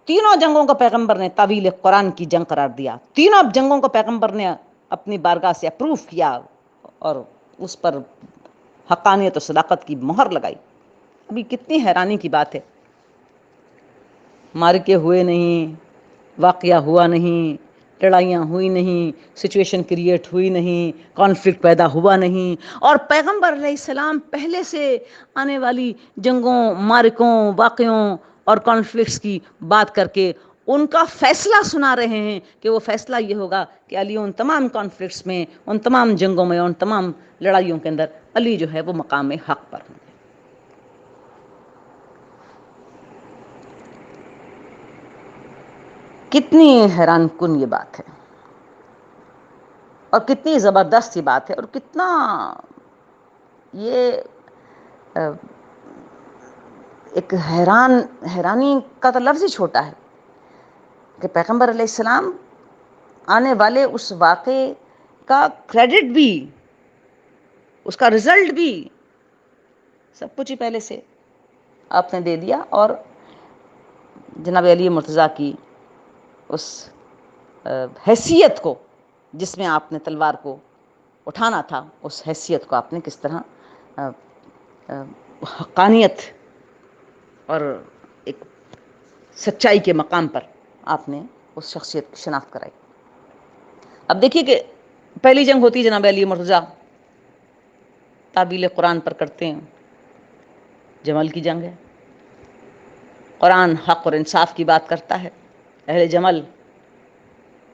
تینوں جنگوں کو پیغمبر نے تعویل قرآن کی جنگ قرار دیا، تینوں جنگوں کو پیغمبر نے اپنی بارگاہ سے اپروو کیا اور اس پر حقانیت و صداقت کی مہر لگائی۔ ابھی کتنی حیرانی کی بات ہے، مارکے ہوئے نہیں، واقعہ ہوا نہیں، لڑائیاں ہوئی نہیں، سچویشن کریٹ ہوئی نہیں، کانفلکٹ پیدا ہوا نہیں، اور پیغمبر علیہ السلام پہلے سے آنے والی جنگوں، مارکوں، واقعوں اور کانفلکٹس کی بات کر کے ان کا فیصلہ سنا رہے ہیں کہ وہ فیصلہ یہ ہوگا کہ علی ان تمام کانفلکٹس میں، ان تمام جنگوں میں، ان تمام لڑائیوں کے اندر علی جو ہے وہ مقام حق پر ہوں گے۔ کتنی حیران کن یہ بات ہے، اور کتنی زبردست یہ بات ہے، اور کتنا یہ ایک حیرانی کا تو لفظ ہی چھوٹا ہے کہ پیغمبر علیہ السلام آنے والے اس واقعے کا کریڈٹ بھی، اس کا رزلٹ بھی، سب کچھ ہی پہلے سے آپ نے دے دیا، اور جناب علی مرتضیٰ کی اس حیثیت کو جس میں آپ نے تلوار کو اٹھانا تھا، اس حیثیت کو آپ نے کس طرح حقانیت اور ایک سچائی کے مقام پر آپ نے اس شخصیت کی شناخت کرائی۔ اب دیکھیے کہ پہلی جنگ ہوتی جناب علی مرتضیٰ تعبیل قرآن پر کرتے ہیں، جمل کی جنگ ہے، قرآن حق اور انصاف کی بات کرتا ہے، اہل جمل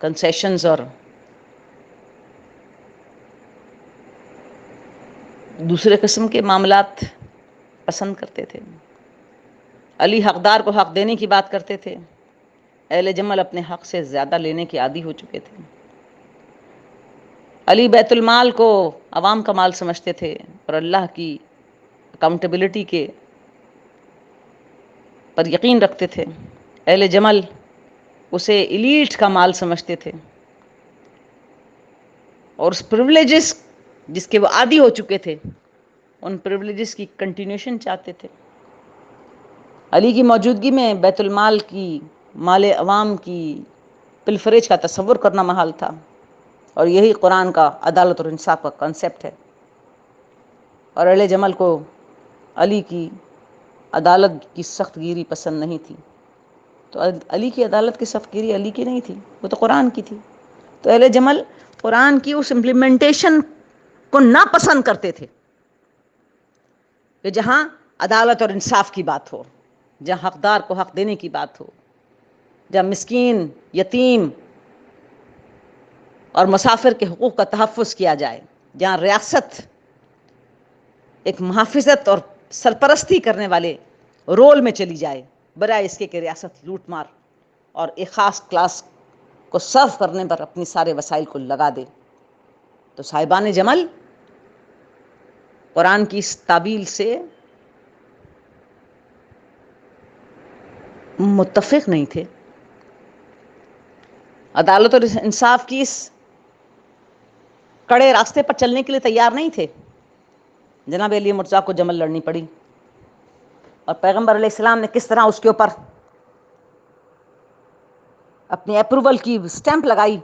کنسیشنز اور دوسرے قسم کے معاملات پسند کرتے تھے، علی حقدار کو حق دینے کی بات کرتے تھے، اہل جمل اپنے حق سے زیادہ لینے کے عادی ہو چکے تھے، علی بیت المال کو عوام کا مال سمجھتے تھے اور اللہ کی اکاؤنٹیبلٹی کے پر یقین رکھتے تھے، اہل جمل اسے ایلیٹ کا مال سمجھتے تھے اور اس پریولیجز جس کے وہ عادی ہو چکے تھے ان پریولیجز کی کنٹینیوشن چاہتے تھے۔ علی کی موجودگی میں بیت المال کی، مال عوام کی پلفریج کا تصور کرنا محال تھا، اور یہی قرآن کا عدالت اور انصاف کا کنسیپٹ ہے، اور اہل جمل کو علی کی عدالت کی سخت گیری پسند نہیں تھی، تو علی کی عدالت کی سخت گیری علی کی نہیں تھی، وہ تو قرآن کی تھی، تو اہل جمل قرآن کی اس امپلیمنٹیشن کو ناپسند کرتے تھے کہ جہاں عدالت اور انصاف کی بات ہو، جہاں حقدار کو حق دینے کی بات ہو، جہاں مسکین، یتیم اور مسافر کے حقوق کا تحفظ کیا جائے، جہاں ریاست ایک محافظت اور سرپرستی کرنے والے رول میں چلی جائے برائے اس کے کہ ریاست لوٹ مار اور ایک خاص کلاس کو سرو کرنے پر اپنی سارے وسائل کو لگا دے، تو صاحبان جمل قرآن کی اس تعبیل سے متفق نہیں تھے، عدالت اور انصاف کی اس کڑے راستے پر چلنے کے لیے تیار نہیں تھے۔ جناب علی مرتضیٰ کو جمل لڑنی پڑی، اور پیغمبر علیہ السلام نے کس طرح اس کے اوپر اپنی اپروول کی سٹیمپ لگائی،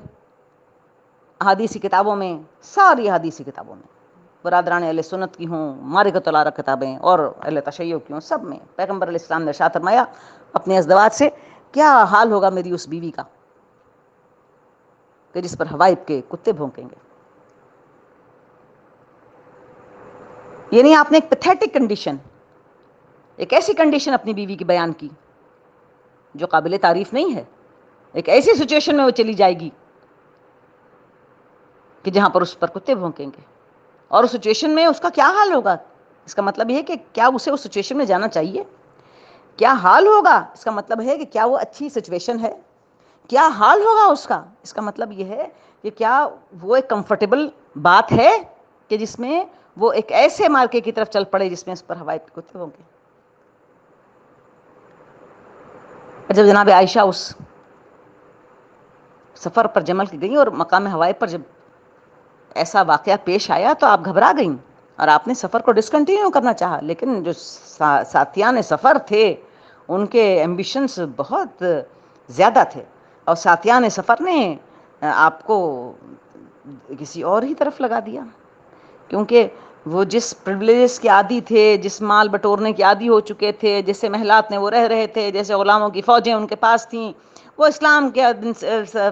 احادیثی کتابوں میں، ساری احادیثی کتابوں میں، برادران اہل سنت کی ہوں، معرکۃ العرب کتابیں اور اہل تشیع کی ہوں، سب میں پیغمبر علیہ السلام نے ارشاد فرمایا اپنے ازدواج سے، کیا حال ہوگا میری اس بیوی کا کہ جس پر حوائب کے کتے بھونکیں گے۔ یعنی آپ نے ایک پیتھیٹک کنڈیشن، ایک ایسی کنڈیشن اپنی بیوی کی بیان کی جو قابل تعریف نہیں ہے، ایک ایسی سچویشن میں وہ چلی جائے گی کہ جہاں پر اس پر کتے بھونکیں گے، اور اس سچویشن میں اس کا کیا حال ہوگا؟ اس کا مطلب یہ ہے کہ کیا اسے اس سچویشن میں جانا چاہیے؟ کیا حال ہوگا؟ اس کا مطلب ہے کہ کیا وہ اچھی سچویشن ہے؟ کیا حال ہوگا اس کا. اس کا مطلب یہ ہے کہ کیا وہ ایک کمفرٹیبل بات ہے کہ جس میں وہ ایک ایسے مارکے کی طرف چل پڑے جس میں اس پر ہوائی کتے ہوں گے. جب جناب عائشہ اس سفر پر جمل کی گئیں اور مقام ہوائے پر جب ایسا واقعہ پیش آیا تو آپ گھبرا گئیں اور آپ نے سفر کو ڈسکنٹینیو کرنا چاہا. لیکن جو ساتھیان سفر تھے ان کے ایمبیشنز بہت زیادہ تھے اور ساتھیان سفر نے آپ کو کسی اور ہی طرف لگا دیا، کیونکہ وہ جس پریولیجز کے عادی تھے، جس مال بٹورنے کے عادی ہو چکے تھے، جیسے محلات میں وہ رہ رہے تھے، جیسے غلاموں کی فوجیں ان کے پاس تھیں، وہ اسلام کے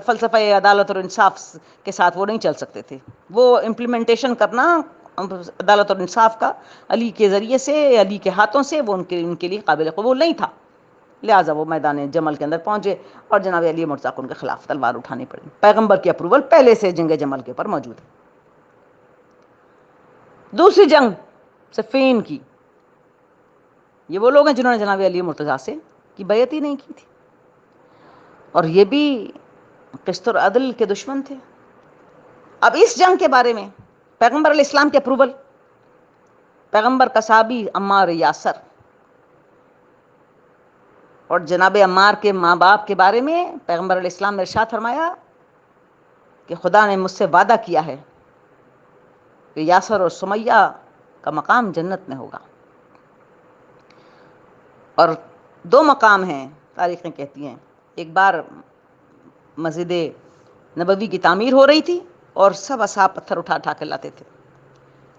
فلسفہ عدالت اور انصاف کے ساتھ وہ نہیں چل سکتے تھے. وہ امپلیمنٹیشن کرنا عدالت اور انصاف کا علی کے ذریعے سے، علی کے ہاتھوں سے، وہ ان کے لیے قابل قبول نہیں تھا. لہٰذا وہ میدان جمل کے اندر پہنچے اور جناب علی مرتضیٰ کو ان کے خلاف تلوار اٹھانی پڑی. پیغمبر کی اپروول پہلے سے جنگ جمل کے اوپر موجود ہے. دوسری جنگ صفین کی، یہ وہ لوگ ہیں جنہوں نے جناب علی مرتضیٰ سے کی بیعت ہی نہیں کی تھی، اور یہ بھی قسط اور عدل کے دشمن تھے. اب اس جنگ کے بارے میں پیغمبر علیہ السلام کے اپروول، پیغمبر کا صحابی عمار یاسر اور جناب عمار کے ماں باپ کے بارے میں پیغمبر علیہ السلام نے ارشاد فرمایا کہ خدا نے مجھ سے وعدہ کیا ہے کہ یاسر اور سمیہ کا مقام جنت میں ہوگا. اور دو مقام ہیں تاریخیں کہتی ہیں. ایک بار مسجد نبوی کی تعمیر ہو رہی تھی اور سب اصحاب پتھر اٹھا اٹھا کے لاتے تھے.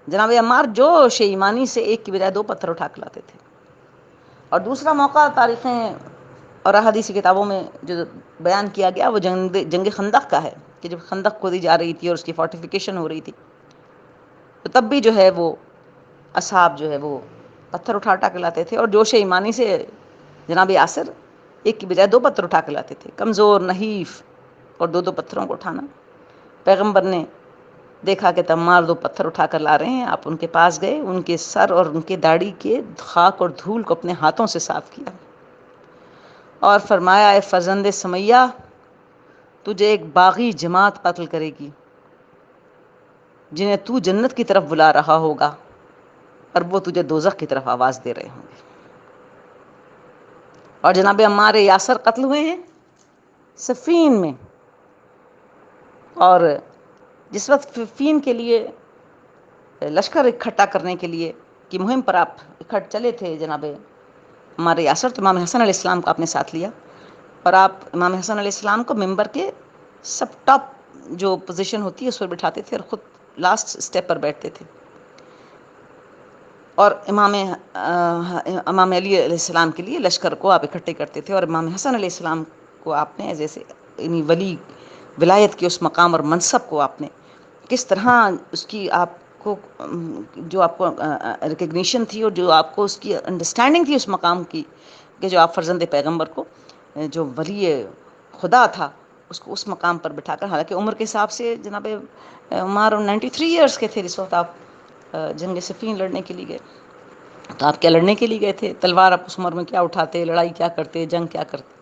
جناب عمار جوش ایمانی سے ایک کی بجائے دو پتھر اٹھا کے لاتے تھے. اور دوسرا موقع تاریخیں اور احادیث کی کتابوں میں جو بیان کیا گیا وہ جنگ خندق کا ہے کہ جب خندق کھودی جا رہی تھی اور اس کی فورٹیفیکیشن ہو رہی تھی تو تب بھی جو ہے وہ اصحاب جو ہے وہ پتھر اٹھا اٹھا کے لاتے تھے. اور جوش ایمانی سے جناب یاسر ایک کی بجائے دو پتھر اٹھا کے لاتے تھے. کمزور نحیف اور دو دو پتھروں کو اٹھانا. پیغمبر نے دیکھا کہ عمار دو پتھر اٹھا کر لا رہے ہیں. آپ ان کے پاس گئے، ان کے سر اور ان کے داڑھی کے خاک اور دھول کو اپنے ہاتھوں سے صاف کیا اور فرمایا اے فرزند سمیہ، تجھے ایک باغی جماعت قتل کرے گی جنہیں تو جنت کی طرف بلا رہا ہوگا اور وہ تجھے دوزخ کی طرف آواز دے رہے ہوں گے. اور جناب عمار یاسر قتل ہوئے ہیں صفین میں. اور جس وقت صفین کے لیے لشکر اکٹھا کرنے کے لیے کی مہم پر آپ چلے تھے جناب عمار یاسر، تو امام حسن علیہ السلام کو آپ نے ساتھ لیا اور آپ امام حسن علیہ السلام کو ممبر کے سب ٹاپ جو پوزیشن ہوتی ہے اس پر بٹھاتے تھے اور خود لاسٹ اسٹیپ پر بیٹھتے تھے. اور امام علی علیہ السلام کے لیے لشکر کو آپ اکٹھے کرتے تھے. اور امام حسن علیہ السلام کو آپ نے جیسے یعنی ولی ولایت کے اس مقام اور منصب کو آپ نے کس طرح اس کی آپ کو جو آپ کو ریکگنیشن تھی اور جو آپ کو اس کی انڈرسٹینڈنگ تھی اس مقام کی کہ جو آپ فرزند پیغمبر کو جو ولی خدا تھا اس کو اس مقام پر بٹھا کر، حالانکہ عمر کے حساب سے جناب عمار 93 ایئرس کے تھے جس وقت آپ جنگ صفین لڑنے کے لیے گئے. تو آپ کیا لڑنے کے لیے گئے تھے؟ تلوار آپ اس عمر میں کیا اٹھاتے، لڑائی کیا کرتے، جنگ کیا کرتے.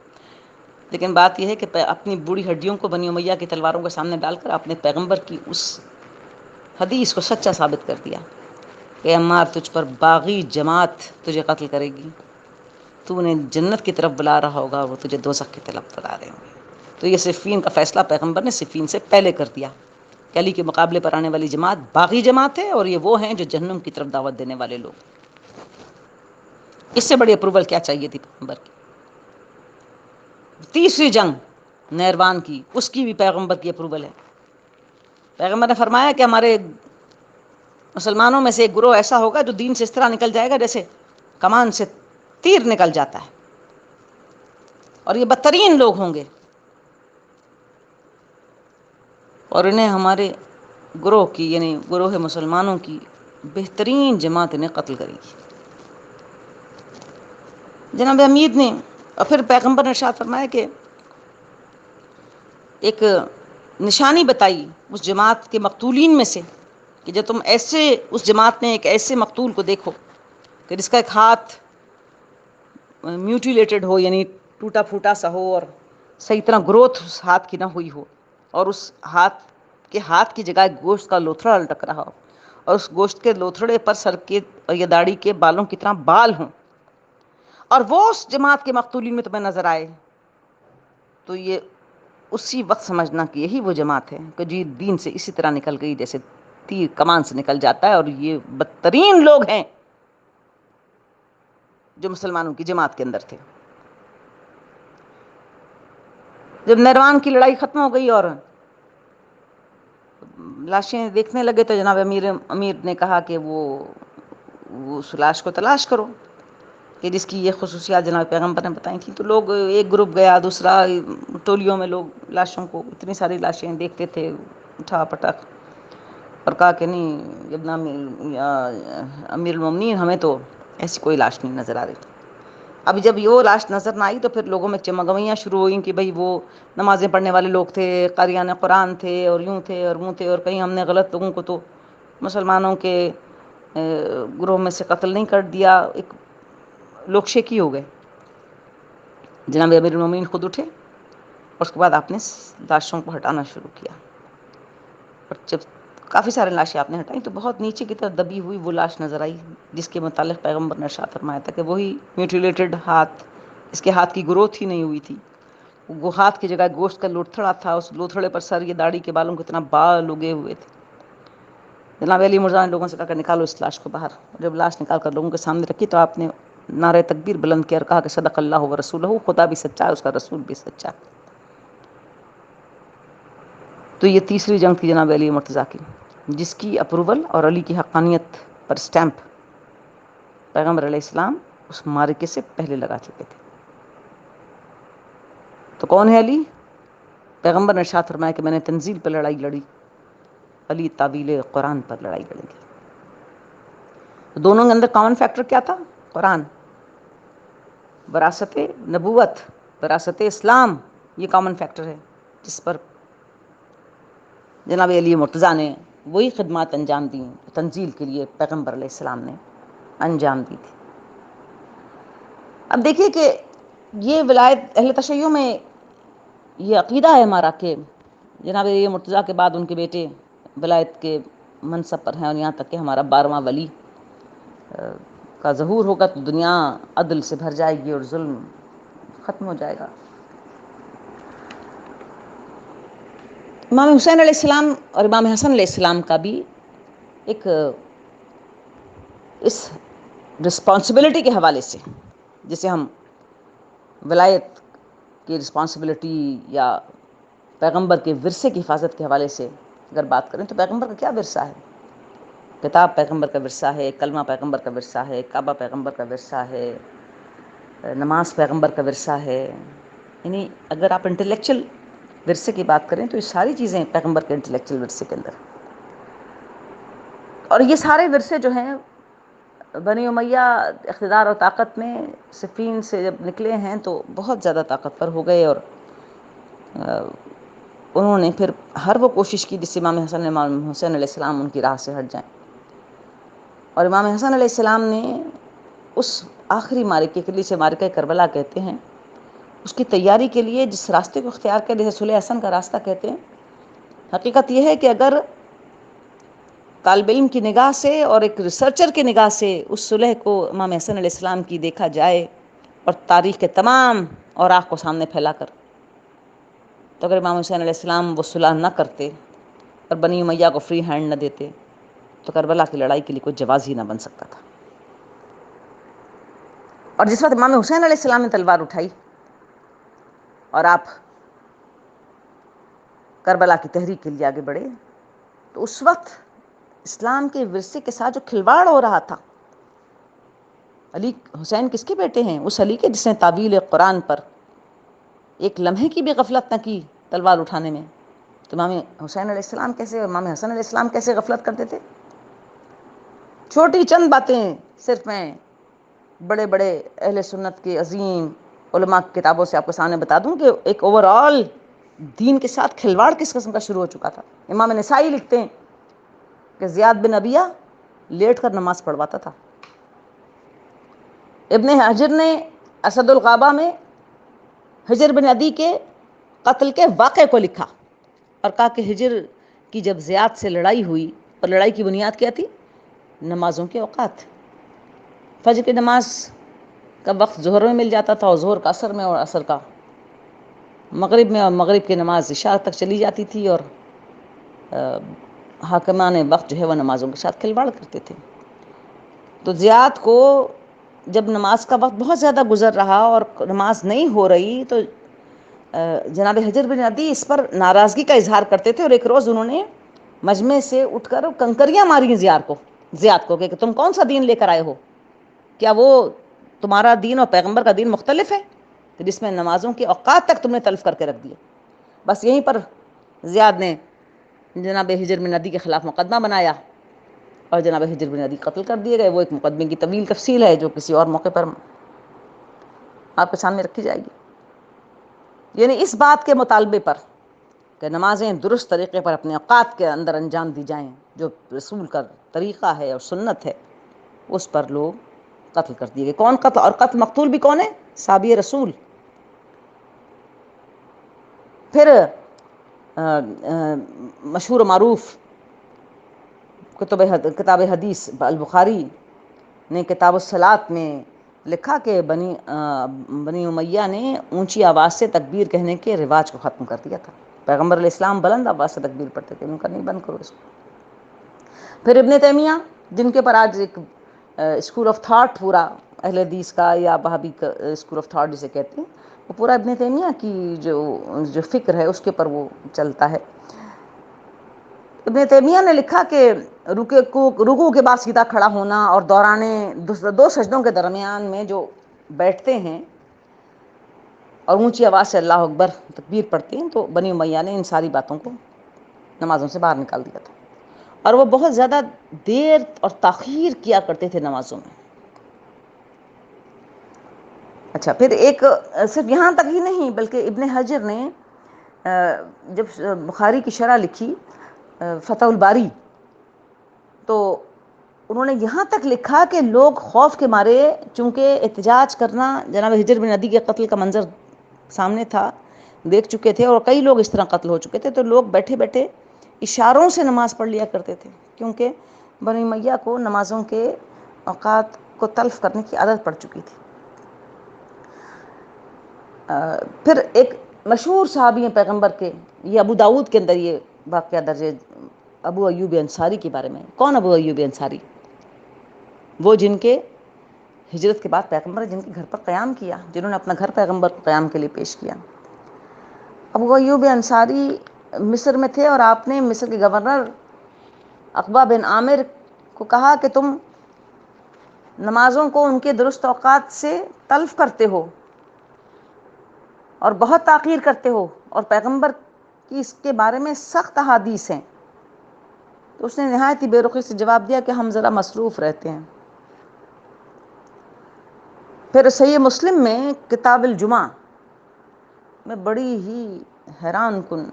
لیکن بات یہ ہے کہ اپنی بوڑھی ہڈیوں کو بنی امیہ کی تلواروں کے سامنے ڈال کر آپ نے پیغمبر کی اس حدیث کو سچا ثابت کر دیا کہ عمار تجھ پر باغی جماعت تجھے قتل کرے گی، تو انہیں جنت کی طرف بلا رہا ہوگا، وہ تجھے دوزخ کی طرف بلا رہے ہوں گے. تو یہ صفین کا فیصلہ پیغمبر نے صفین سے پہلے کر دیا کہ علی کے مقابلے پر آنے والی جماعت باغی جماعت ہے اور یہ وہ ہیں جو جہنم کی طرف دعوت دینے والے لوگ. اس سے بڑی اپروول کیا چاہیے تھی پیغمبر کی. تیسری جنگ نیروان کی، اس کی بھی پیغمبر کی اپروول ہے. پیغمبر نے فرمایا کہ ہمارے مسلمانوں میں سے ایک گروہ ایسا ہوگا جو دین سے اس طرح نکل جائے گا جیسے کمان سے تیر نکل جاتا ہے، اور یہ بدترین لوگ ہوں گے، اور انہیں ہمارے گروہ کی یعنی گروہ مسلمانوں کی بہترین جماعت انہیں قتل کرے گی. جناب امیر نے اور پھر پیغمبر نے ارشاد فرمایا کہ ایک نشانی بتائی اس جماعت کے مقتولین میں سے کہ جب تم ایسے اس جماعت میں ایک ایسے مقتول کو دیکھو کہ جس کا ایک ہاتھ میوٹیلیٹڈ ہو یعنی ٹوٹا پھوٹا سا ہو اور صحیح طرح گروتھ اس ہاتھ کی نہ ہوئی ہو، اور اس ہاتھ کی جگہ گوشت کا لوتھڑا لٹک رہا ہو، اور اس گوشت کے لوتھڑے پر سر کے یا داڑھی کے بالوں کی طرح بال ہوں، اور وہ اس جماعت کے مقتولین میں تمہیں نظر آئے، تو یہ اسی وقت سمجھنا کہ یہی وہ جماعت ہے کہ جو دین سے اسی طرح نکل گئی جیسے تیر کمان سے نکل جاتا ہے، اور یہ بدترین لوگ ہیں جو مسلمانوں کی جماعت کے اندر تھے۔ جب نیروان کی لڑائی ختم ہو گئی اور لاشیں دیکھنے لگے تو جناب امیر نے کہا کہ وہ اس لاش کو تلاش کرو کہ جس کی یہ خصوصیات جناب پیغمبر نے بتائی تھیں۔ تو لوگ ایک گروپ گیا، دوسرا ٹولیوں میں لوگ لاشوں کو، اتنی ساری لاشیں دیکھتے تھے اٹھا پٹک، اور کہا کہ نہیں ابن امیر المومنین، ہمیں تو ایسی کوئی لاش نہیں نظر آ رہی۔ اب جب وہ لاش نظر نہ آئی تو پھر لوگوں میں چمگوئیاں شروع ہوئیں کہ بھئی وہ نمازیں پڑھنے والے لوگ تھے، قاریان قرآن تھے، اور یوں تھے اور وہ تھے، اور کہیں ہم نے غلط لوگوں کو تو مسلمانوں کے گروہ میں سے قتل نہیں کر دیا۔ ایک لوگ شیکی ہو گئے۔ جناب امیر المومنین خود اٹھے، اور اس کے بعد آپ نے لاشوں کو ہٹانا شروع کیا، اور جب کافی سارے لاشیں آپ نے ہٹائیں تو بہت نیچے کی طرف دبی ہوئی وہ لاش نظر آئی جس کے متعلق پیغمبر نے ارشاد فرمایا تھا کہ وہی میوٹیلیٹڈ ہاتھ، اس کے ہاتھ کی گروتھ ہی نہیں ہوئی تھی، وہ ہاتھ کی جگہ گوشت کا لوتھڑا تھا، اس لوتھڑے پر سر یا داڑھی کے بالوں کے اتنا بال اگے ہوئے تھے۔ جناب علی مرزا نے لوگوں سے کہا کہ نکالو اس لاش کو باہر۔ جب لاش نکال کر لوگوں کے سامنے رکھی تو آپ نے نعرہ تکبیر بلند کیا اور کہا کہ صدق اللہ و رسولہ، خدا بھی سچا ہے، اس کا رسول بھی سچا ہے۔ تو یہ تیسری جنگ تھی جناب علی مرتضیٰ کی، جس کی اپروول اور علی کی حقانیت پر سٹیمپ پیغمبر علیہ السلام اس معرکے سے پہلے لگا چکے تھے۔ تو کون ہے علی؟ پیغمبر نے ارشاد فرمایا کہ میں نے تنزیل پر لڑائی لڑی، علی تعویل قرآن پر لڑائی لڑیں گے۔ دونوں کے اندر کامن فیکٹر کیا تھا؟ قرآن، وراثت نبوت، وراثت اسلام، یہ کامن فیکٹر ہے جس پر جناب علی مرتضیٰ نے وہی خدمات انجام دیں تنزیل کے لیے پیغمبر علیہ السلام نے انجام دی تھی۔ اب دیکھیے کہ یہ ولایت اہل تشیع میں یہ عقیدہ ہے ہمارا کہ جناب علی مرتضیٰ کے بعد ان کے بیٹے ولایت کے منصب پر ہیں، اور یہاں تک کہ ہمارا 12واں ولی کا ظہور ہوگا تو دنیا عدل سے بھر جائے گی اور ظلم ختم ہو جائے گا۔ امام حسین علیہ السلام اور امام حسن علیہ السلام کا بھی ایک اس رسپانسبلٹی کے حوالے سے، جسے ہم ولایت کی رسپانسبلٹی یا پیغمبر کے ورثے کی حفاظت کے حوالے سے اگر بات کریں تو پیغمبر کا کیا ورثہ ہے؟ کتاب پیغمبر کا ورثہ ہے، کلمہ پیغمبر کا ورثہ ہے، کعبہ پیغمبر کا ورثہ ہے، نماز پیغمبر کا ورثہ ہے۔ یعنی اگر آپ انٹلیکچل ورثے کی بات کریں تو یہ ساری چیزیں پیغمبر کے انٹلیکچل ورثے کے اندر، اور یہ سارے ورثے جو ہیں بنی امیہ اقتدار اور طاقت میں صفین سے جب نکلے ہیں تو بہت زیادہ طاقتور ہو گئے، اور انہوں نے پھر ہر وہ کوشش کی جس سے امام حسین علیہ السلام ان کی راہ سے ہٹ جائیں، اور امام حسن علیہ السلام نے اس آخری معرکے کے لیے، سے معرکہ کربلا کہتے ہیں، اس کی تیاری کے لیے جس راستے کو اختیار کیا جسے صلح حسن کا راستہ کہتے ہیں، حقیقت یہ ہے کہ اگر طالب علم کی نگاہ سے اور ایک ریسرچر کی نگاہ سے اس صلح کو امام حسن علیہ السلام کی دیکھا جائے اور تاریخ کے تمام اوراق کو سامنے پھیلا کر، تو اگر امام حسین علیہ السلام وہ صلح نہ کرتے اور بنی امیہ کو فری ہینڈ نہ دیتے تو کربلا کی لڑائی کے لیے کوئی جواز ہی نہ بن سکتا تھا۔ اور جس وقت امام حسین علیہ السلام نے تلوار اٹھائی اور آپ کربلا کی تحریک کے لیے آگے بڑھے، تو اس وقت اسلام کے ورثے کے ساتھ جو کھلواڑ ہو رہا تھا، علی حسین کس کے بیٹے ہیں؟ اس علی کے جس نے تعویل قرآن پر ایک لمحے کی بھی غفلت نہ کی تلوار اٹھانے میں، تو امام حسین علیہ السلام کیسے، امام حسن علیہ السلام کیسے غفلت کرتے تھے؟ چھوٹی چند باتیں صرف میں بڑے بڑے اہل سنت کے عظیم علماء کی کتابوں سے آپ کے سامنے بتا دوں کہ ایک اوورآل دین کے ساتھ کھلواڑ کس قسم کا شروع ہو چکا تھا۔ امام نسائی لکھتے ہیں کہ زیاد بن ابیہ لیٹ کر نماز پڑھواتا تھا، ابن حجر نے اسد الغابہ میں حجر بن عدی کے قتل کے واقعے کو لکھا اور کہا کہ ہجر کی جب زیاد سے لڑائی ہوئی، اور لڑائی کی بنیاد کیا تھی؟ نمازوں کے اوقات. فجر کی نماز کا وقت ظہر میں مل جاتا تھا، اور ظہر کا عصر میں، اور عصر کا مغرب میں، اور مغرب کی نماز عشاء تک چلی جاتی تھی، اور حاکمان وقت جو ہے وہ نمازوں کے ساتھ کھلواڑ کرتے تھے. تو زیاد کو جب نماز کا وقت بہت زیادہ گزر رہا اور نماز نہیں ہو رہی، تو جناب حجر بن عدی اس پر ناراضگی کا اظہار کرتے تھے، اور ایک روز انہوں نے مجمع سے اٹھ کر کنکریاں ماری زیاد کو کہ تم کون سا دین لے کر آئے ہو؟ کیا وہ تمہارا دین اور پیغمبر کا دین مختلف ہے کہ جس میں نمازوں کے اوقات تک تم نے تلف کر کے رکھ دیے؟ بس یہیں پر زیاد نے جناب حجر بن عدی کے خلاف مقدمہ بنایا، اور جناب حجر بن عدی قتل کر دیے گئے. وہ ایک مقدمے کی طویل تفصیل ہے جو کسی اور موقع پر آپ کے سامنے رکھی جائے گی. یعنی اس بات کے مطالبے پر کہ نمازیں درست طریقے پر اپنے اوقات کے اندر انجام دی جائیں، جو رسول کا طریقہ ہے اور سنت ہے، اس پر لوگ قتل کر دیے گئے. کون قتل؟ اور قتل مقتول بھی کون ہے؟ صحابی رسول. پھر مشہور و معروف کتاب حدیث البخاری نے کتاب الصلاۃ میں لکھا کہ بنی امیہ نے اونچی آواز سے تکبیر کہنے کے رواج کو ختم کر دیا تھا. پیغمبر علیہ السلام بلند آواز سے تکبیر پڑھتے تھے، ان کا نہیں بند کرو اس کو. پھر ابن تیمیہ، جن کے پر آج ایک اسکول آف تھاٹ پورا اہل حدیث کا یا وہابی کا اسکول آف تھاٹ جسے کہتے ہیں، وہ پورا ابن تیمیہ کی جو فکر ہے اس کے پر وہ چلتا ہے. ابن تیمیہ نے لکھا کہ رکوع کے بعد سیدھا کھڑا ہونا اور دوران دو سجدوں کے درمیان میں جو بیٹھتے ہیں اور اونچی آواز سے اللہ اکبر تکبیر پڑھتے ہیں، تو بنی امیہ نے ان ساری باتوں کو نمازوں سے باہر نکال دیا تھا. اور وہ بہت زیادہ دیر اور تاخیر کیا کرتے تھے نمازوں میں. اچھا، پھر ایک صرف یہاں تک ہی نہیں، بلکہ ابن حجر نے جب بخاری کی شرح لکھی فتح الباری، تو انہوں نے یہاں تک لکھا کہ لوگ خوف کے مارے، چونکہ احتجاج کرنا جناب حجر بن عدی کے قتل کا منظر سامنے تھا، دیکھ چکے تھے، اور کئی لوگ اس طرح قتل ہو چکے تھے، تو لوگ بیٹھے بیٹھے اشاروں سے نماز پڑھ لیا کرتے تھے، کیونکہ بنی امیہ کو نمازوں کے اوقات کو تلف کرنے کی عادت پڑ چکی تھی. پھر ایک مشہور صحابی ہیں پیغمبر کے، یہ ابو داؤد کے اندر یہ واقعہ درج ہے، ابو ایوب انصاری کے بارے میں. کون ابو ایوب انصاری؟ وہ جن کے ہجرت کے بعد پیغمبر، جن کے گھر پر قیام کیا، جنہوں نے اپنا گھر پیغمبر کو قیام کے لیے پیش کیا. ابو ایوب انصاری مصر میں تھے، اور آپ نے مصر کے گورنر عقبہ بن عامر کو کہا کہ تم نمازوں کو ان کے درست اوقات سے تلف کرتے ہو اور بہت تاخیر کرتے ہو، اور پیغمبر کی اس کے بارے میں سخت احادیث ہیں. تو اس نے نہایت ہی بے رخی سے جواب دیا کہ ہم ذرا مصروف رہتے ہیں. پھر صحیح مسلم میں کتاب الجمعہ میں بڑی ہی حیران کن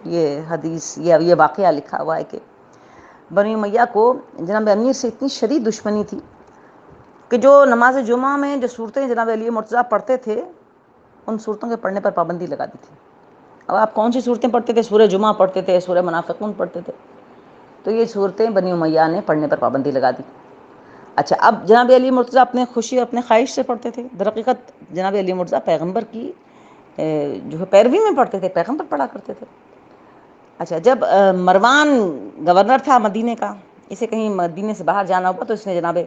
یہ حدیث، یہ واقعہ لکھا ہوا ہے کہ بنی امیہ کو جناب امیر سے اتنی شدید دشمنی تھی کہ جو نماز جمعہ میں جو صورتیں جناب علی مرتضیٰ پڑھتے تھے، ان صورتوں کے پڑھنے پر پابندی لگا دی تھی. اب آپ کون سی صورتیں پڑھتے تھے؟ سورہ جمعہ پڑھتے تھے، سورہ منافقون پڑھتے تھے. تو یہ صورتیں بنی امیہ نے پڑھنے پر پابندی لگا دی. اچھا، اب جناب علی مرتضیٰ اپنے خوشی اور اپنے خواہش سے پڑھتے تھے. در حقیقت جناب علی مرتضیٰ پیغمبر کی جو ہے پیروی میں پڑھتے تھے، پیغمبر پڑھا کرتے تھے. اچھا، جب مروان گورنر تھا مدینے کا، اسے کہیں مدینے سے باہر جانا ہوا، تو اس نے جناب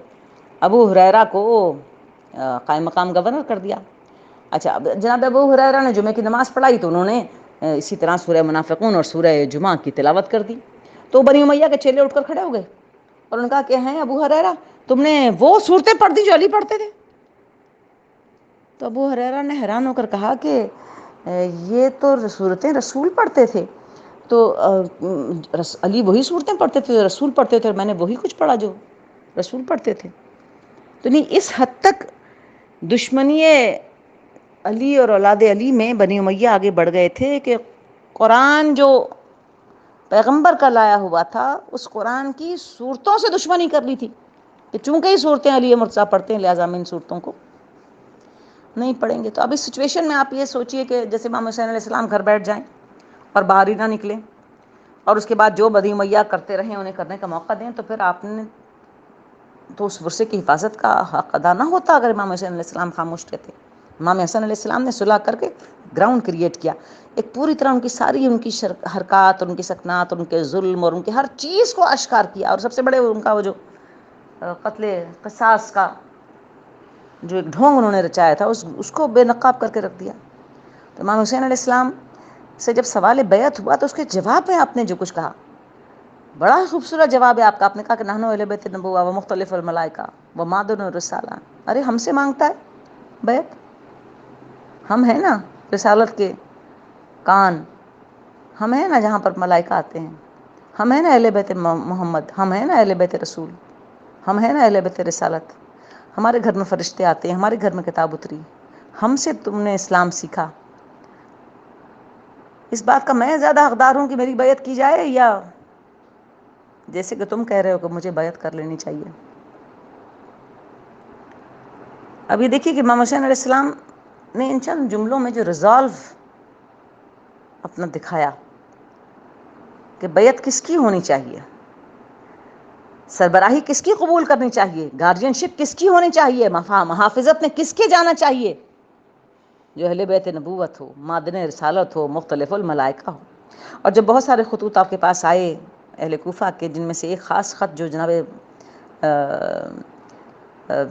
ابو ہریرہ کو قائم مقام گورنر کر دیا. اچھا، اب جناب ابو ہریرہ نے جمعہ کی نماز پڑھائی، تو انہوں نے اسی طرح سورہ منافقون اور سورہ جمعہ کی تلاوت کر دی. تو بنی امیہ کے چیلے اٹھ کر کھڑے ہو گئے اور انہوں نے کہا کہ ہیں ابو ہریرہ، تم نے وہ صورتیں پڑھ دی جو علی پڑھتے تھے؟ تو ابو ہریرہ نے حیران ہو کر کہا کہ یہ تو صورتیں رسول پڑھتے تھے، تو علی وہی صورتیں پڑھتے تھے جو رسول پڑھتے تھے، اور میں نے وہی کچھ پڑھا جو رسول پڑھتے تھے. تو نہیں، اس حد تک دشمنی علی اور اولاد علی میں بنی امیہ آگے بڑھ گئے تھے کہ قرآن جو پیغمبر کا لایا ہوا تھا، اس قرآن کی صورتوں سے دشمنی کر لی تھی کہ چونکہ یہ صورتیں علی مرتضیٰ پڑھتے ہیں، لہٰذا میں ان صورتوں کو نہیں پڑیں گے. تو اب اس سچویشن میں آپ یہ سوچئے کہ جیسے امام حسین علیہ السلام گھر بیٹھ جائیں اور باہر ہی نہ نکلیں اور اس کے بعد جو بدی میاں کرتے رہیں انہیں کرنے کا موقع دیں, تو پھر آپ نے تو اس ورثے کی حفاظت کا حق ادا نہ ہوتا اگر امام حسین علیہ السلام خاموش رہتے. امام حسن علیہ السلام نے صلح کر کے گراؤنڈ کریٹ کیا, ایک پوری طرح ان کی ساری ان کی حرکات, ان کی سکنات, ان کے ظلم اور ان کی ہر چیز کو اشکار کیا. اور سب سے بڑے ان کا وہ جو قتل قصاص کا جو ایک ڈھونگ انہوں نے رچایا تھا اس کو بے نقاب کر کے رکھ دیا. تو امام حسین علیہ السلام سے جب سوال بیعت ہوا تو اس کے جواب میں آپ نے جو کچھ کہا بڑا خوبصورت جواب ہے آپ کا. آپ نے کہا کہ نحن اہل بیت النبوہ و مختلف الملائکہ و معدن الرسالہ. ارے ہم سے مانگتا ہے بیعت؟ ہم ہیں نا رسالت کے کان, ہم ہیں نا جہاں پر ملائکہ آتے ہیں, ہم ہیں نا اہل بیت محمد, ہم ہیں نا اہل بیت رسول, ہم ہیں نا اہل بیت رسالت. ہمارے گھر میں فرشتے آتے ہیں, ہمارے گھر میں کتاب اتری, ہم سے تم نے اسلام سیکھا. اس بات کا میں زیادہ حقدار ہوں کہ میری بیعت کی جائے یا جیسے کہ تم کہہ رہے ہو کہ مجھے بیعت کر لینی چاہیے؟ اب یہ دیکھیے کہ امام حسین علیہ السلام نے ان چند جملوں میں جو ریزالو اپنا دکھایا کہ بیعت کس کی ہونی چاہیے, سربراہی کس کی قبول کرنی چاہیے, گارجین شپ کس کی ہونی چاہیے, محافظت میں کس کے جانا چاہیے, جو اہل بیت نبوت ہو, معدن رسالت ہو, مختلف الملائکہ ہو. اور جب بہت سارے خطوط آپ کے پاس آئے اہل کوفہ کے, جن میں سے ایک خاص خط جو جناب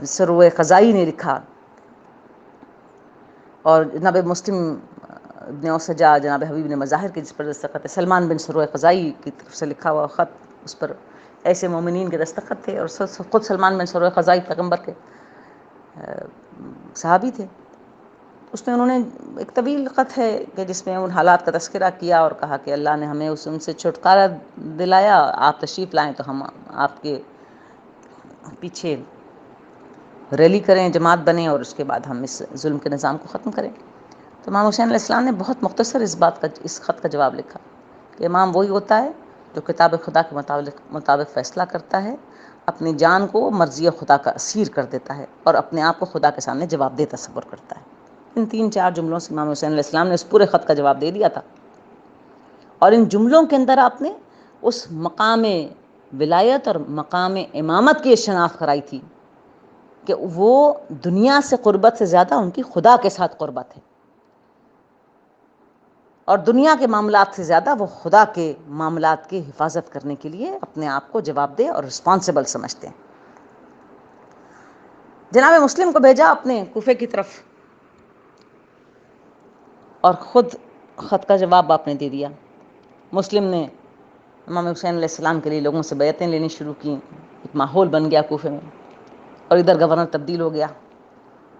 سروع قضائی نے لکھا اور جناب مسلم ابن اوسجا, جناب حبیب نے مظاہر کی جس پر دستخط ہے, سلمان بن سروع قضائی کی طرف سے لکھا ہوا خط, اس پر ایسے مومنین کے دستخط تھے, اور خود سلمان بن سروع قضائی پیغمبر کے صحابی تھے. اس میں انہوں نے ایک طویل خط ہے کہ جس میں ان حالات کا تذکرہ کیا اور کہا کہ اللہ نے ہمیں ان سے چھٹکارا دلایا, آپ تشریف لائیں تو ہم آپ کے پیچھے ریلی کریں, جماعت بنیں, اور اس کے بعد ہم اس ظلم کے نظام کو ختم کریں. تو امام حسین علیہ السلام نے بہت مختصر اس خط کا جواب لکھا کہ امام وہی ہوتا ہے جو کتاب خدا کے مطابق فیصلہ کرتا ہے, اپنی جان کو مرضی خدا کا اسیر کر دیتا ہے, اور اپنے آپ کو خدا کے سامنے جواب دہ تصور کرتا ہے. ان 3-4 جملوں سے امام حسین علیہ السلام نے اس پورے خط کا جواب دے دیا تھا. اور ان جملوں کے اندر آپ نے اس مقام ولایت اور مقام امامت کی شناخت کرائی تھی کہ وہ دنیا سے قربت سے زیادہ ان کی خدا کے ساتھ قربت ہے, اور دنیا کے معاملات سے زیادہ وہ خدا کے معاملات کی حفاظت کرنے کے لیے اپنے آپ کو جواب دہ اور رسپانسبل سمجھتے ہیں. جناب مسلم کو بھیجا اپنے کوفے کی طرف, اور خود خط کا جواب آپ نے دے دیا. مسلم نے امام حسین علیہ السلام کے لیے لوگوں سے بیعتیں لینی شروع کی, ایک ماحول بن گیا کوفے میں, اور ادھر گورنر تبدیل ہو گیا.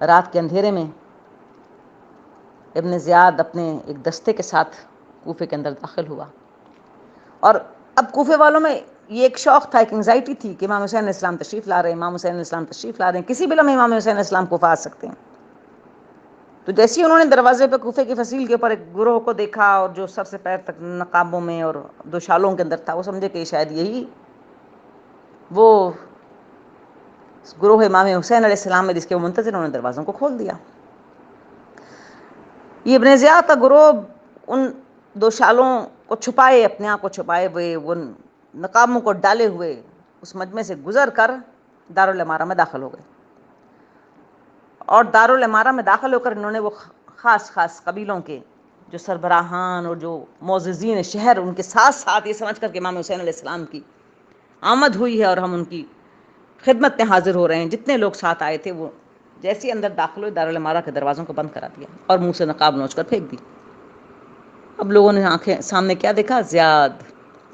رات کے اندھیرے میں ابن زیاد اپنے ایک دستے کے ساتھ کوفے کے اندر داخل ہوا, اور اب کوفے والوں میں یہ ایک شوق تھا, ایک انگزائٹی تھی کہ امام حسین علیہ السلام تشریف لا رہے ہیں, امام حسین علیہ السلام تشریف لا رہے ہیں, کسی بھی لمحے امام حسین علیہ السلام کوفہ آ سکتے ہیں. تو جیسے ہی انہوں نے دروازے پہ کوفے کی فصیل کے اوپر ایک گروہ کو دیکھا, اور جو سر سے پیر تک نقابوں میں اور 2 شالوں کے اندر تھا, وہ سمجھے کہ شاید یہی وہ گروہ امام حسین علیہ السلام ہے جس کے وہ منتظر, انہوں نے دروازوں کو کھول دیا. یہ ابن زیاد کا گروہ ان 2 شالوں کو چھپائے, اپنے آپ کو چھپائے ہوئے, وہ نقابوں کو ڈالے ہوئے اس مجمع سے گزر کر دارالامارہ میں داخل ہو گئے. اور دارالامارہ میں داخل ہو کر انہوں نے وہ خاص قبیلوں کے جو سربراہان اور جو معززین شہر, ان کے ساتھ ساتھ یہ سمجھ کر کہ امام حسین علیہ السلام کی آمد ہوئی ہے اور ہم ان کی خدمت میں حاضر ہو رہے ہیں, جتنے لوگ ساتھ آئے تھے وہ جیسے اندر داخل ہوئے دارالامارہ کے دروازوں کو بند کرا دیا اور منہ سے نقاب نوچ کر پھینک دی. اب لوگوں نے آنکھیں سامنے کیا دیکھا؟ زیاد,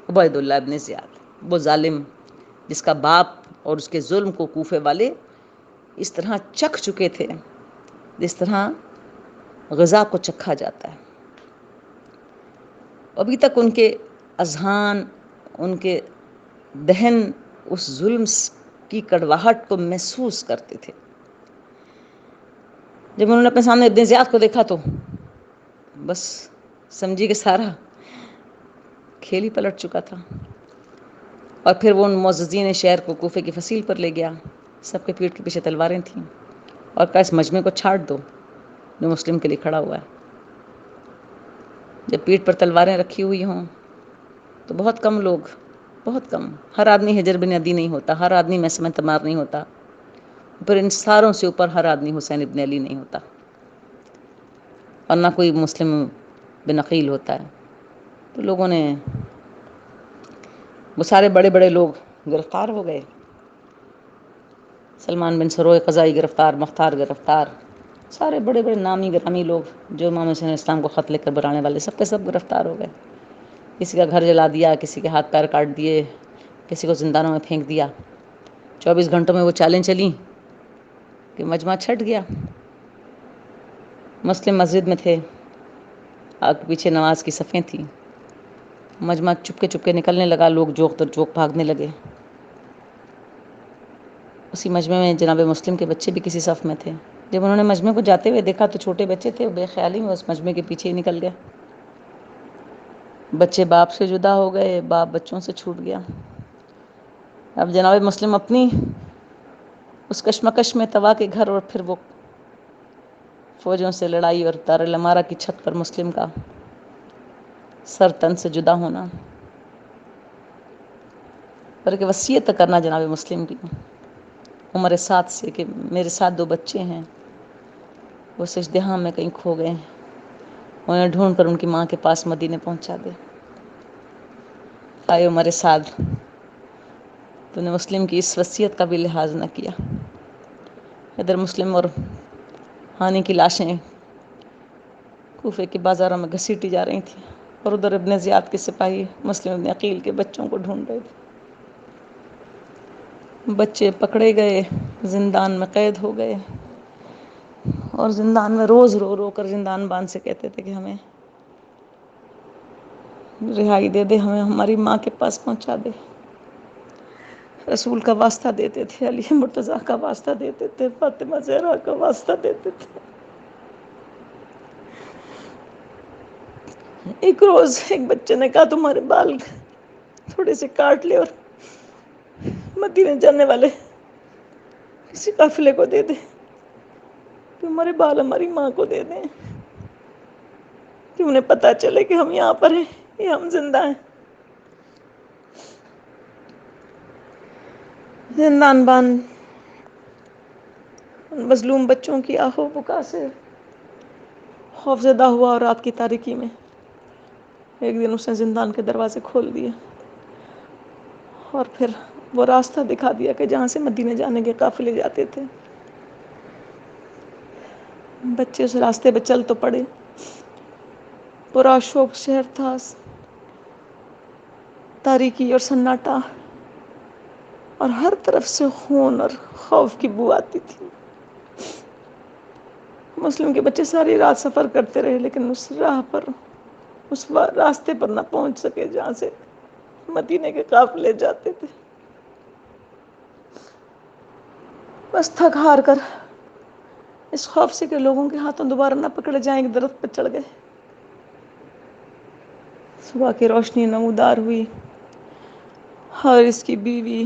عبید اللہ ابن زیاد, وہ ظالم جس کا باپ اور اس کے ظلم کو کوفے والے اس طرح چکھ چکے تھے جس طرح غذا کو چکھا جاتا ہے. ابھی تک ان کے اذہان, ان کے دہن اس ظلم کی کڑواہٹ کو محسوس کرتے تھے. جب انہوں نے اپنے سامنے ابن زیاد کو دیکھا تو بس سمجھی کہ سارا کھیل ہی پلٹ چکا تھا. اور پھر وہ ان معززین شہر کو کوفے کی فصیل پر لے گیا, سب کے پیٹھ کے پیچھے تلواریں تھیں, اور کہا اس مجمع کو چھاٹ دو, جو مسلم کے لیے کھڑا ہوا ہے. جب پیٹھ پر تلواریں رکھی ہوئی ہوں تو بہت کم لوگ، بہت کم، ہر آدمی حجر بن عدی نہیں ہوتا، ہر آدمی مسلمہ تمار نہیں ہوتا، پھر ان ساروں سے اوپر ہر آدمی حسین ابن علی نہیں ہوتا، اور نہ کوئی مسلم بن عقیل ہوتا ہے. تو لوگوں نے، وہ سارے بڑے بڑے لوگ گرفتار ہو گئے. سلمان بن سروع قضائی گرفتار، مختار گرفتار، سارے بڑے بڑے نامی گرامی لوگ جو امام حسین اسلام کو خط لے کر بلانے والے، سب کے سب گرفتار ہو گئے. کسی کا گھر جلا دیا، کسی کے ہاتھ پیر کاٹ دیے، کسی کو زندانوں میں پھینک دیا. 24 گھنٹوں میں وہ چالیں چلیں کہ مجمع چھٹ گیا. مسلم مسجد میں تھے، آگ کے پیچھے نماز کی صفیں تھیں. مجمع چپکے چپکے نکلنے لگا، لوگ جوق در جوق بھاگنے لگے. اسی مجمع میں جناب مسلم کے بچے بھی کسی صف میں تھے. جب انہوں نے مجمع کو جاتے ہوئے دیکھا تو چھوٹے بچے تھے، وہ بے خیالی میں اس مجمع کے پیچھے ہی نکل گئے. بچے باپ سے جدا ہو گئے، باپ بچوں سے چھوٹ گیا. اب جناب مسلم اپنی اس کشمکش میں تباہ کے گھر، اور پھر وہ فوجوں سے لڑائی اور دار الامارہ کی چھت پر مسلم کا سر تن سے جدا ہونا، بلکہ وصیت کرنا جناب مسلم کی عمر 7 سے کہ میرے ساتھ 2 بچے ہیں، وہ سجدہاں میں کہیں کھو گئے ہیں، انہیں ڈھونڈ کر ان کی ماں کے پاس مدینے پہنچا دے. آئے عمر سعد، تو نے مسلم کی اس وصیت کا بھی لحاظ نہ کیا. ادھر مسلم اور ہانی کی لاشیں کوفے کے بازاروں میں گھسیٹی جا رہی تھیں، اور ادھر ابن زیاد کے سپاہی مسلم ابن عقیل کے بچوں کو ڈھونڈ رہے تھے. بچے پکڑے گئے، زندان میں قید ہو گئے، اور زندان میں روز رو رو کر زندان بان سے کہتے تھے کہ ہمیں رہائی دے دے، ہمیں ہماری ماں کے پاس پہنچا دے. رسول کا واسطہ دیتے تھے، علی مرتضیٰ کا واسطہ دیتے تھے، فاطمہ زہرا کا واسطہ دیتے تھے. ایک روز ایک بچے نے کہا تمہارے بال تھوڑے سے کاٹ لے اور مدینے جانے والے کسی قافلے کو دے دے، کہ ہمارے بال ہماری ماں کو دے دیں، کہ انہیں پتہ چلے کہ ہم یہاں پر ہیں، کہ ہم زندہ ہیں. زندان بان ان مظلوم بچوں کی آہ و بکا سے خوفزدہ ہوا، اور رات کی تاریکی میں ایک دن اس نے زندان کے دروازے کھول دیے، اور پھر وہ راستہ دکھا دیا کہ جہاں سے مدینے جانے کے قافلے جاتے تھے. بچے اس راستے پہ چل تو پڑے. پورا شوق شہر تھا، تاریکی اور سناٹا، اور ہر طرف سے خون اور خوف کی بو آتی تھی. مسلم کے بچے ساری رات سفر کرتے رہے، لیکن اس راہ پر، اس راستے پر نہ پہنچ سکے جہاں سے مدینے کے قافلے جاتے تھے. بس تھک ہار کر اس خوف سے کہ لوگوں کے ہاتھوں دوبارہ نہ پکڑے جائیں، ایک درخت پر چڑھ گئے. صبح کی روشنی نمودار ہوئی. حارث کی بیوی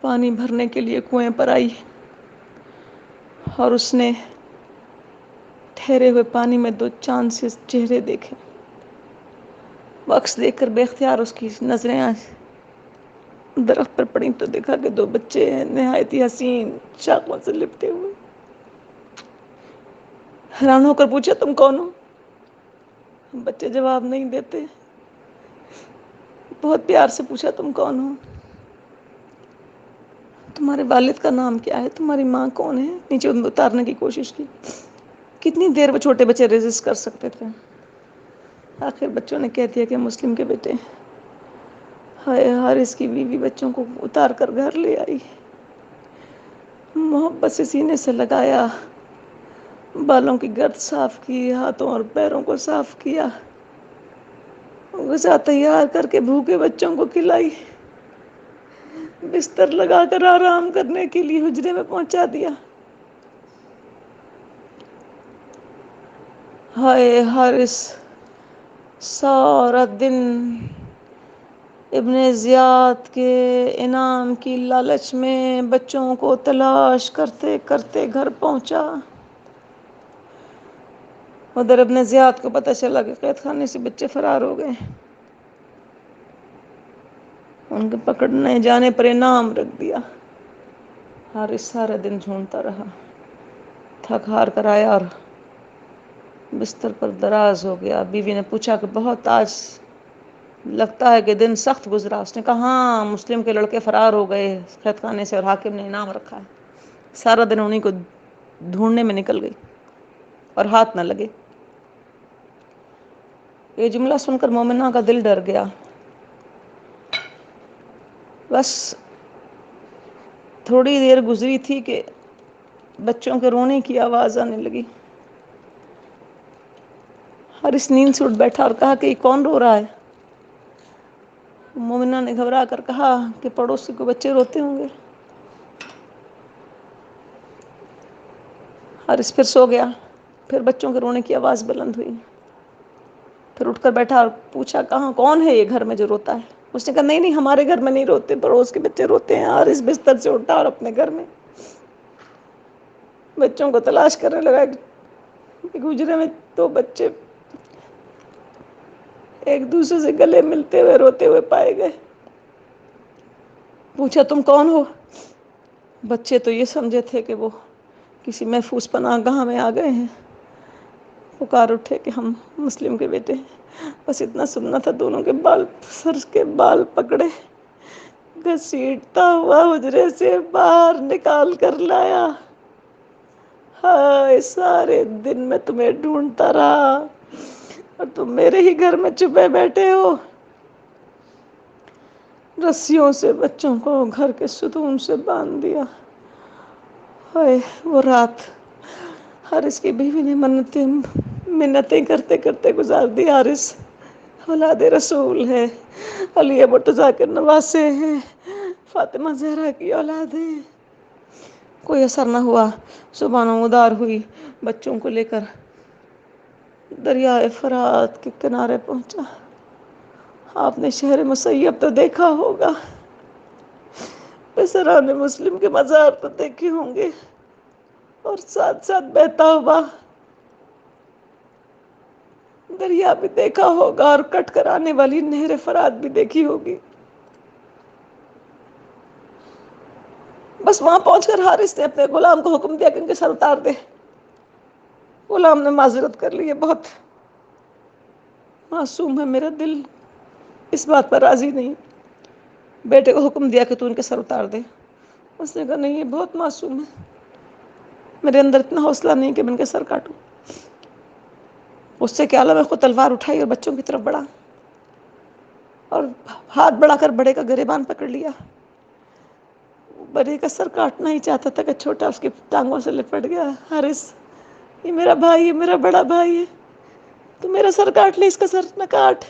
پانی بھرنے کے لیے کنویں پر آئی، اور اس نے ٹھہرے ہوئے پانی میں 2 چاند سے چہرے دیکھے. وہ عکس دیکھ کر بے اختیار اس کی نظریں درخت پر پڑیں تو دیکھا کہ 2 بچے ہیں، نہایت ہی حسین، چاقوں سے لپٹے ہوئے. حیران ہو کر پوچھا تم کون ہو؟ بچے جواب نہیں دیتے. بہت پیار سے پوچھا تم کون ہو؟ تمہارے والد کا نام کیا ہے؟ تمہاری ماں کون ہے؟ نیچے اتارنے کی کوشش کی. کتنی دیر وہ چھوٹے بچے ریزسٹ کر سکتے تھے؟ آخر بچوں نے کہہ دیا کہ مسلم کے بیٹے. ہائے، حارث کی بیوی بچوں کو اتار کر گھر لے آئی، محبت سے سینے سے لگایا، بالوں کی گرد صاف کی، ہاتھوں اور پیروں کو صاف کیا، غذا تیار کر کے بھوکے بچوں کو کھلائی، بستر لگا کر آرام کرنے کے لیے حجرے میں پہنچا دیا. ہائے حارث سارا دن ابن زیاد کے انعام کی لالچ میں بچوں کو تلاش کرتے کرتے گھر پہنچا. ادھر ابن زیاد کو پتہ چلا کہ قید خانے سے بچے فرار ہو گئے، ان کے پکڑنے جانے پر انعام رکھ دیا۔ حارث سارا دن ڈھونڈتا رہا، تھک ہار کر آیا اور بستر پر دراز ہو گیا۔ بیوی نے پوچھا کہ بہت آج لگتا ہے کہ دن سخت گزرا۔ اس نے کہا ہاں، مسلم کے لڑکے فرار ہو گئے قید خانے سے اور حاکم نے انعام رکھا ہے۔ سارا دن انہیں کو ڈھونڈنے میں نکل گئی اور ہاتھ نہ لگے۔ یہ جملہ سن کر مومنہ کا دل ڈر گیا۔ بس تھوڑی دیر گزری تھی کہ بچوں کے رونے کی آواز آنے لگی۔ حارث نیند سے اٹھ بیٹھا اور کہا کہ یہ کون رو رہا ہے؟ مومنہ نے گھبرا کر کہا کہ پڑوسی کو بچے روتے ہوں گے۔ حارث پھر سو گیا۔ پھر بچوں کے رونے کی آواز بلند ہوئی۔ پھر اٹھ کر بیٹھا اور پوچھا کہاں کون ہے یہ گھر میں جو روتا ہے؟ اس نے کہا نہیں نہیں، ہمارے گھر میں نہیں روتے، پڑوس کے بچے روتے ہیں۔ حارث بستر سے اٹھا اور اپنے گھر میں بچوں کو تلاش کرنے لگا کہ حجرے میں دو بچے ایک دوسرے سے گلے ملتے ہوئے روتے ہوئے پائے گئے۔ پوچھا تم کون ہو؟ بچے تو یہ سمجھے تھے کہ وہ کسی محفوظ پناہ گاہ میں آ گئے ہیں، پکار اٹھے کہ ہم مسلم کے بیٹے ہیں۔ بس اتنا سننا تھا، دونوں کے سر کے بال پکڑے، گھسیٹتا ہوا حجرے سے باہر نکال کر لایا۔ ہائے، سارے دن میں تمہیں ڈھونڈتا رہا اور تم میرے ہی گھر میں چھپے بیٹھے ہو۔ رسیوں سے بچوں کو گھر کے ستون سے باندھ دیا۔ ہائے وہ رات! حارث کی بیوی نے منتیں کرتے کرتے گزار دی۔ حارث اولاد رسول ہے، علی مرتضیٰ کے نواسے ہیں، فاطمہ زہرا کی اولاد ہے۔ کوئی اثر نہ ہوا۔ صبح نمودار ہوئی، بچوں کو لے کر دریائے فرات کے کنارے پہنچا۔ آپ نے شہر مسیب تو دیکھا ہوگا، پسران مسلم کے مزار تو دیکھے ہوں گے، اور ساتھ ساتھ بہتا ہوا دریا بھی دیکھا ہوگا، اور کٹ کر آنے والی نہر فرات بھی دیکھی ہوگی۔ بس وہاں پہنچ کر حارث نے اپنے غلام کو حکم دیا کہ ان کے سر اتار دے۔ غلام نے معذرت کر لی، بہت معصوم ہے، میرا دل اس بات پر راضی نہیں۔ بیٹے کو حکم دیا کہ تو ان کے سر اتار دے۔ اس نے کہا نہیں، یہ بہت معصوم ہے، میرے اندر اتنا حوصلہ نہیں کہ میں ان کے سر کاٹوں۔ اس سے کیا میں خود تلوار اٹھائی اور بچوں کی طرف بڑھا اور ہاتھ بڑھا کر بڑے کا گریبان پکڑ لیا۔ بڑے کا سر کاٹنا ہی چاہتا تھا کہ چھوٹا اس کی ٹانگوں سے لپٹ گیا۔ حارث، یہ میرا بھائی ہے، میرا بڑا بھائی ہے، تو میرا سر کاٹ لے، اس کا سر نہ کاٹ،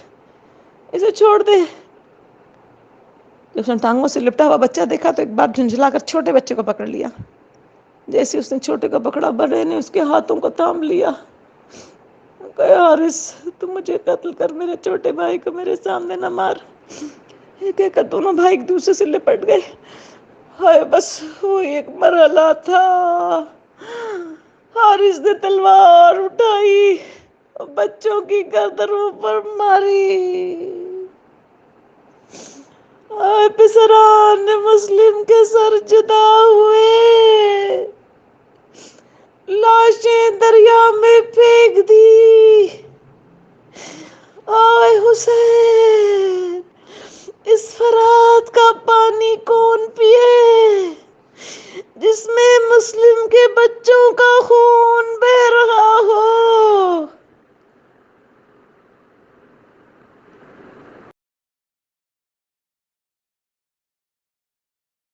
اسے چھوڑ دے۔ جب اس نے ٹانگوں سے لپٹا ہوا بچہ دیکھا تو ایک بار جھنجھلا کر چھوٹے بچے کو پکڑ لیا۔ جیسے اس نے چھوٹے کو پکڑا، بڑے نے اس کے ہاتھوں کو تھام لیا۔ کہا حارث، تم مجھے قتل کر میرے چھوٹے بھائی کو میرے سامنے نہ مار۔ ایک ایک کر دونوں بھائی ایک دوسرے سے لپٹ گئے۔ ہائے، بس وہ ایک مرحلہ تھا۔ حارث نے تلوار اٹھائی، بچوں کی گردنوں پر ماری۔ آئے پسران مسلم کے سر جدا ہوئے، لاشیں دریا میں پھینک دی۔ آئے حسین، اس فرات کا پانی کون پیے جس میں مسلم کے بچوں کا خون